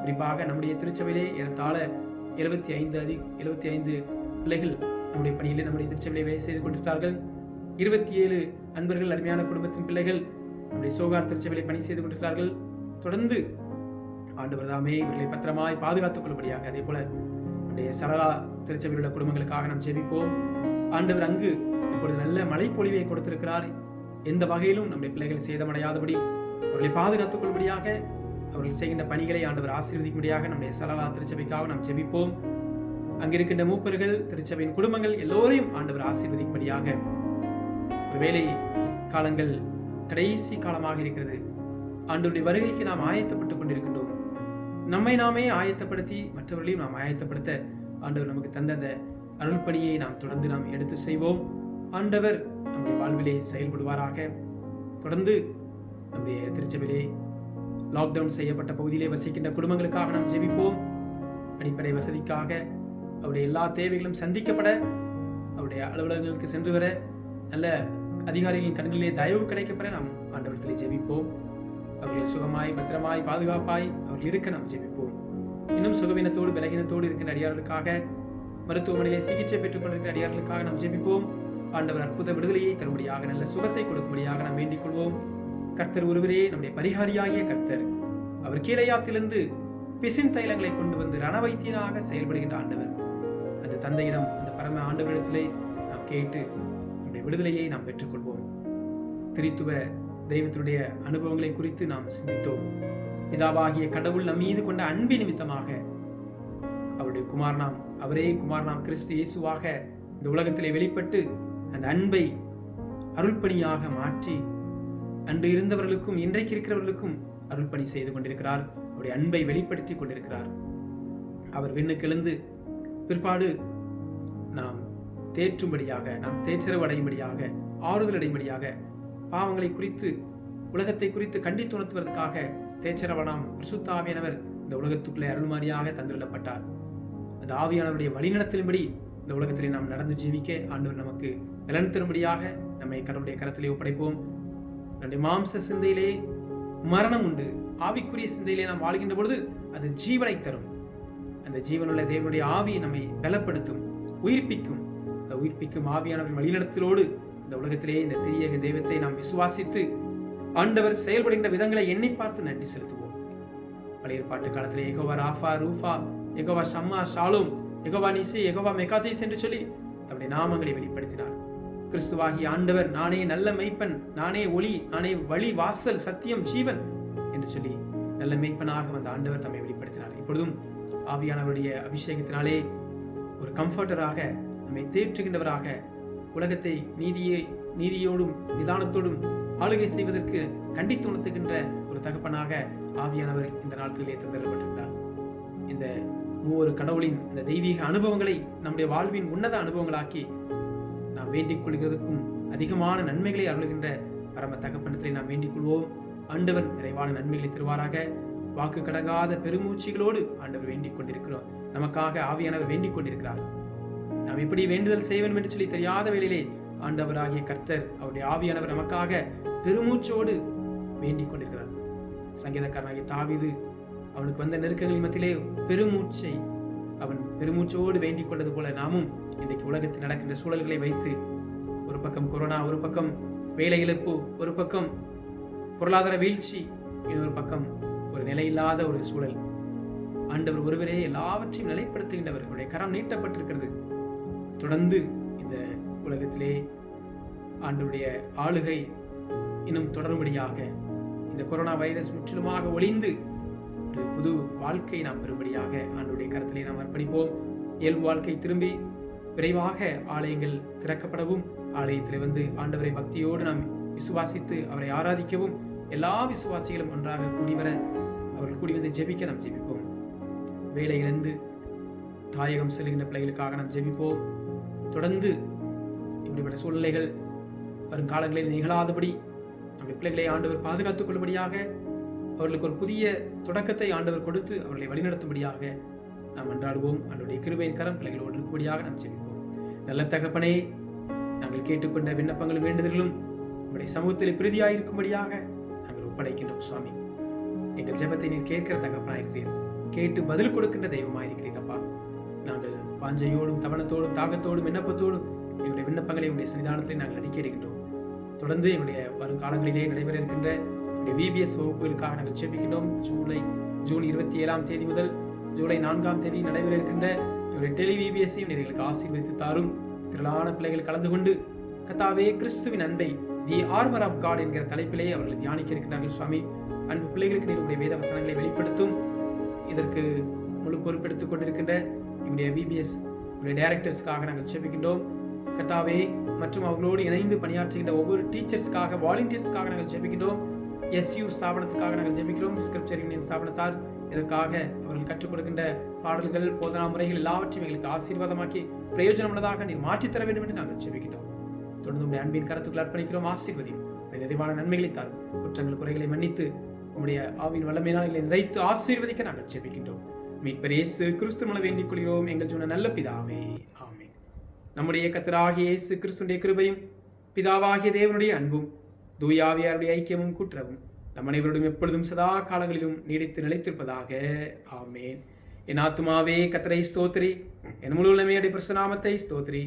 குறிப்பாக நம்முடைய திருச்சபையிலே ஏறத்தாழ 75 பிள்ளைகள் நம்முடைய பணியிலே நம்முடைய திருச்சபையிலே வேலை செய்து கொண்டிருக்கிறார்கள். 27 அன்பர்கள், அருமையான குடும்பத்தின் பிள்ளைகள் நம்முடைய சோகார் திருச்சபையிலே பணி செய்து கொண்டிருக்கிறார்கள். தொடர்ந்து ஆண்டவர் தாமே இவர்களை பத்திரமாய் பாதுகாத்துக் கொள்ளும்படியாக, அதே போல நம்முடைய சரளா திருச்சபையில் உள்ள குடும்பங்களுக்காக நாம் ஜெபிப்போம். ஆண்டவர் அங்கு இப்பொழுது நல்ல மழை பொழிவை கொடுத்திருக்கிறார். எந்த வகையிலும் நம்முடைய பிள்ளைகள் சேதமடையாதபடி அவர்களை பாதுகாத்துக் கொள்ளும்படியாக, அவர்கள் செய்கின்ற பணிகளை ஆண்டவர் ஆசீர்வதிக்கும்படியாக நம்முடைய சரளா திருச்சபைக்காக நாம் ஜெபிப்போம். அங்கிருக்கின்ற மூப்பர்கள், திருச்சபையின் குடும்பங்கள் எல்லோரையும் ஆண்டவர் ஆசீர்வதிக்கும்படியாக. ஒருவேளை காலங்கள் கடைசி காலமாக இருக்கிறது. ஆண்டவருடைய வருகைக்கு நாம் ஆயத்தப்பட்டுக் கொண்டிருக்கின்றோம். நம்மை நாமே ஆயத்தப்படுத்தி மற்றவர்களையும் நாம் ஆயத்தப்படுத்த ஆண்டவர் நமக்கு தந்த அந்த அருள் பணியை நாம் தொடர்ந்து நாம் எடுத்து செய்வோம். ஆண்டவர் நம்முடைய வாழ்விலே செயல்படுவாராக. தொடர்ந்து நம்முடைய திருச்சபையிலே லாக்டவுன் செய்யப்பட்ட பகுதியிலே வசிக்கின்ற குடும்பங்களுக்காக நாம் ஜெபிப்போம். அடிப்படை வசதிக்காக, அவருடைய எல்லா தேவைகளும் சந்திக்கப்பட, அவருடைய அலுவலகங்களுக்கு சென்று வர, நல்ல அதிகாரிகளின் கண்களிலே தயவு கிடைக்கப்பெற நாம் ஆண்டவர்களை ஜெபிப்போம். அவர்கள் சுகமாய், பத்திரமாய், பாதுகாப்பாய் அவர்கள் இருக்க நாம் ஜெபிப்போம். இன்னும் சுகவீனத்தோடு பலகீனத்தோடு இருக்கின்ற அடியார்களுக்காக, மருத்துவமனையிலே சிகிச்சை பெற்றுக் கொண்டிருக்கிற அடியார்களுக்காக நாம் ஜெபிப்போம். ஆண்டவர் அற்புத விடுதலையை தரும்படியாக, நல்ல சுகத்தை கொடுக்கும்படியாக நாம் வேண்டிக் கொள்வோம். கர்த்தர் ஒருவரே நம்முடைய பரிகாரியாகிய கர்த்தர். அவர் கீழையாத்திலிருந்து பிசின் தைலங்களை கொண்டு வந்து ரணவைத்தியனாக செயல்படுகின்ற ஆண்டவர். அந்த தந்தையிடம், அந்த பரம ஆண்டவரிடத்திலே நாம் கேட்டு நம்முடைய விடுதலையை நாம் பெற்றுக்கொள்வோம். திரித்துவ தெய்வத்தினுடைய அனுபவங்களை குறித்து நாம் சிந்தித்தோம். பிதாவாகிய கடவுள் நம் மீது கொண்ட அன்பு நிமித்தமாக அவருடைய குமாரனாம், அவரே குமாரனாம் கிறிஸ்து இயேசுவாக இந்த உலகத்திலே வெளிப்பட்டு அந்த அன்பை அருள்பணியாக மாற்றி அன்று இருந்தவர்களுக்கும் இன்றைக்கு இருக்கிறவர்களுக்கும் அருள்பணி செய்து கொண்டிருக்கிறார். அவருடைய அன்பை வெளிப்படுத்தி கொண்டிருக்கிறார். அவர் விண்ணுக்கு எழுந்து பிற்பாடு நாம் தேற்றும்படியாக, நாம் தேற்றரவு அடையும்படியாக, ஆறுதல் அடையும்படியாக, பாவங்களை குறித்து, உலகத்தை குறித்து கண்டித்துணர்த்துவதற்காக தேச்சரவனாம் பரிசுத்த ஆவியானவர் இந்த உலகத்துக்குள்ளே அருள்மாரியாக தந்துள்ளப்பட்டார். அந்த ஆவியானவருடைய வழிநடத்தலின்படி இந்த உலகத்திலே நாம் நடந்து ஜீவிக்க ஆண்டவர் நமக்கு பலன் தரும்படியாக நம்மை கடவுளுடைய கரத்திலே ஒப்படைப்போம். நம்முடைய மாம்ச சிந்தையிலே மரணம் உண்டு, ஆவிக்குரிய சிந்தையிலே நாம் வாழ்கின்ற பொழுது அது ஜீவனை தரும். அந்த ஜீவனுள்ள தேவனுடைய ஆவி நம்மை பலப்படுத்தும், உயிர்ப்பிக்கும். உயிர்ப்பிக்கும் ஆவியானவரின் வழிநடத்தலோடு இந்த உலகத்திலே இந்த திரியேக தெய்வத்தை நாம் விசுவாசித்து ஆண்டவர் செயல்படுகின்ற விதங்களை எண்ணி பார்த்து நன்றி செலுத்துவோம். பழைய ஏற்பாட்டு காலத்திலே யெகோவா ராஃபா, ரூஃபா, யெகோவா ஷம்மா, ஷாலோம், யெகோவா நிசி, யெகோவா மெகாதீஸ் என்று சொல்லி தம்முடைய நாமங்களை வெளிப்படுத்தினார். கிறிஸ்துவாகிய ஆண்டவர் நானே நல்ல மெய்ப்பன், நானே ஒளி, நானே வழி, வாசல், சத்தியம், ஜீவன் என்று சொல்லி நல்ல மெய்ப்பனாக வந்த ஆண்டவர் தம்மை வெளிப்படுத்தினார். இப்பொழுதும் ஆவியானவருடைய அபிஷேகத்தினாலே ஒரு கம்ஃபர்டராக, நம்மை தேற்றுகின்றவராக, உலகத்தை நீதியோடும் நிதானத்தோடும் ஆளுகை செய்வதற்கு கண்டித்து உணர்த்துகின்ற ஒரு தகப்பனாக ஆவியானவர் இந்த நாட்களிலே தந்தரப்பட்டிருக்கிறார். இந்த மூவொரு கடவுளின் இந்த தெய்வீக அனுபவங்களை நம்முடைய வாழ்வின் உன்னத அனுபவங்களாக்கி நாம் வேண்டிக் கொள்கிறதுக்கும் அதிகமான நன்மைகளை அருளுகின்ற பரம தகப்பனத்திலே நாம் வேண்டிக் கொள்வோம். ஆண்டவர் நிறைவான நன்மைகளை தருவாராக. வாக்கு கடங்காத பெருமூச்சிகளோடு ஆண்டவர் வேண்டிக் கொண்டிருக்கிறோம். நமக்காக ஆவியானவர் வேண்டிக் கொண்டிருக்கிறார். நாம் எப்படி வேண்டுதல் செய்ய வேண்டும் என்று சொல்லி தெரியாத வேளையிலே ஆண்டவராகிய கர்த்தர் அவருடைய ஆவியானவர் நமக்காக பெருமூச்சோடு வேண்டிக் கொண்டிருக்கிறார். சங்கீதக்காரனாகிய தாவீது அவனுக்கு வந்த நெருக்கங்களின் மத்தியிலே பெருமூச்சை அவன் பெருமூச்சோடு வேண்டிக் கொண்டது போல நாமும் இன்றைக்கு உலகத்தில் நடக்கின்ற சூழல்களை வைத்து, ஒரு பக்கம் கொரோனா, ஒரு பக்கம் வேலை இழப்பு, ஒரு பக்கம் பொருளாதார வீழ்ச்சி, இன்னொரு பக்கம் ஒரு நிலையில்லாத ஒரு சூழல், ஆண்டவர் ஒருவரே எல்லாவற்றையும் நிலைப்படுத்துகின்றவர். அவருடைய கரம் நீட்டப்பட்டிருக்கிறது. தொடர்ந்து இந்த உலகத்திலே ஆண்டவருடைய ஆளுகை இன்னும் தொடரும்படியாக, இந்த கொரோனா வைரஸ் முற்றிலுமாக ஒளிந்து ஒரு புது வாழ்க்கை நாம் பெறும்படியாக ஆண்டவருடைய கரத்திலே நாம் அர்ப்பணிப்போம். இயல்பு வாழ்க்கை திரும்பி விரைவாக ஆலயங்கள் திறக்கப்படவும், ஆலயத்தில் வந்து ஆண்டவரை பக்தியோடு நாம் விசுவாசித்து அவரை ஆராதிக்கவும், எல்லா விசுவாசிகளும் ஒன்றாக கூடிவர அவர்கள் கூடி வந்து ஜெபிக்க நாம் ஜெபிப்போம். வேலையிலிருந்து தாயகம் செல்கின்ற பிள்ளைகளுக்காக நாம் ஜெபிப்போம். தொடர்ந்து இப்படிப்பட்ட சூழ்நிலைகள் வரும் காலங்களில் நிகழாதபடி நம்முடைய பிள்ளைகளை ஆண்டவர் பாதுகாத்துக் கொள்ளும்படியாக, அவர்களுக்கு ஒரு புதிய தொடக்கத்தை ஆண்டவர் கொடுத்து அவர்களை வழிநடத்தும்படியாக நாம் அன்றாடுவோம். ஆண்டவருடைய கிருபையின் கரம் பிள்ளைகளோடு இருக்கும்படியாக நாம் ஜெபிப்போம். நல்ல தகப்பனே, நாங்கள் கேட்டுக்கொண்ட விண்ணப்பங்களும் வேண்டுதல்களும் நம்முடைய சமூகத்தில் பிரதியாயிருக்கும்படியாக நாங்கள் ஒப்படைக்கின்றோம். சுவாமி, எங்கள் ஜெபத்தை நீர் கேட்கிற தகப்பனாயிருக்கிறீர், கேட்டு பதில் கொடுக்கின்ற தெய்வமாயிருக்கிறீர். அப்பா, நாங்கள் வாஞ்சையோடும் தவணத்தோடும் தாகத்தோடும் விண்ணப்பத்தோடும் எங்களுடைய விண்ணப்பங்களை உங்களுடைய சன்னிதானத்திலே நாங்கள் அறிக்கையிடுகின்றோம். தொடர்ந்து எங்களுடைய வருங்காலங்களிலே நடைபெற இருக்கின்ற VBS வகுப்புகளுக்காக நாங்கள் ஜெபிக்கின்றோம். ஜூன் 27ஆம் தேதி முதல் ஜூலை 4ஆம் தேதி நடைபெற இருக்கின்ற எங்களுடைய டெலி VBSஐயும் எங்களுக்கு ஆசீர்வதித்து தாரும். திரளான பிள்ளைகள் கலந்து கொண்டு கர்த்தாவே கிறிஸ்துவின் அன்பை, தி ஆர்மர் ஆஃப் காட் என்கிற தலைப்பிலே அவர்கள் தியானிக்க இருக்கிறார்கள். சுவாமி, அன்பு பிள்ளைகளுக்கு நீருடைய வேத வசனங்களை வெளிப்படுத்தும். இதற்கு முழு பொறுப்பெடுத்துக் கொண்டிருக்கின்ற எங்களுடைய VBS டைரக்டர்ஸ்க்காக நாங்கள் ஜெபிக்கின்றோம். கர்த்தாவே, மற்றும் அவர்களோடு இணைந்து பணியாற்றுகின்ற ஒவ்வொரு டீச்சர்ஸ்க்காக, வாலண்டியர்ஸ்க்காக நாங்கள் ஜெபிக்கின்றோம். SU ஸ்தாபனத்துக்காக நாங்கள் ஜெபிக்கிறோம். ஸ்கிரிப்சர் யூனியன் ஸ்தாபனத்தார் இதற்காக அவர்கள் கற்றுக் கொடுக்கின்ற பாடல்கள், போதனா முறைகள் எல்லாவற்றையும் எங்களுக்கு ஆசீர்வாதமாக்கி பிரயோஜனமுள்ளதாக நீர் மாற்றித்தர வேண்டும் என்று நாங்கள் ஜெபிக்கின்றோம். தொடர்ந்து உங்களுடைய அன்பின் கருத்துக்கள் அர்ப்பணிக்கிறோம். ஆசீர்வதியும், நிறைவான நன்மைகளை தாரும். குற்றங்கள் குறைகளை மன்னித்து உங்களுடைய ஆவின் வல்லமையினால் எங்களை நிறைத்து ஆசீர்வதிக்க நாங்கள் ஜெபிக்கின்றோம். மீட்பர் இயேசு கிறிஸ்து மூலம் வேண்டிக் கொள்கிறோம் எங்கள் சொன்ன நல்ல பிதாவே, ஆமென். நம்முடைய கர்த்தராகிய இயேசு கிறிஸ்துவின் கிருபையும் பிதாவாகிய தேவனுடைய அன்பும் தூயாவியாருடைய ஐக்கியமும் கூட்டுறவும் நம் அனைவருடன் எப்பொழுதும் சதா காலங்களிலும் நீடித்து நிலைத்திருப்பதாக, ஆமேன். என் ஆத்துமாவே கர்த்தரை ஸ்தோத்திரி, என் முழு உள்ளமையுடைய பரிசுத்த நாமத்தை ஸ்தோத்திரி.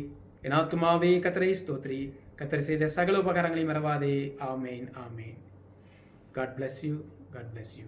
என் ஆத்துமாவே கர்த்தரை ஸ்தோத்திரி, கர்த்தர் செய்த சகல உபகாரங்களையும் மறவாதே. ஆமேன், ஆமேன். God bless you. God bless you.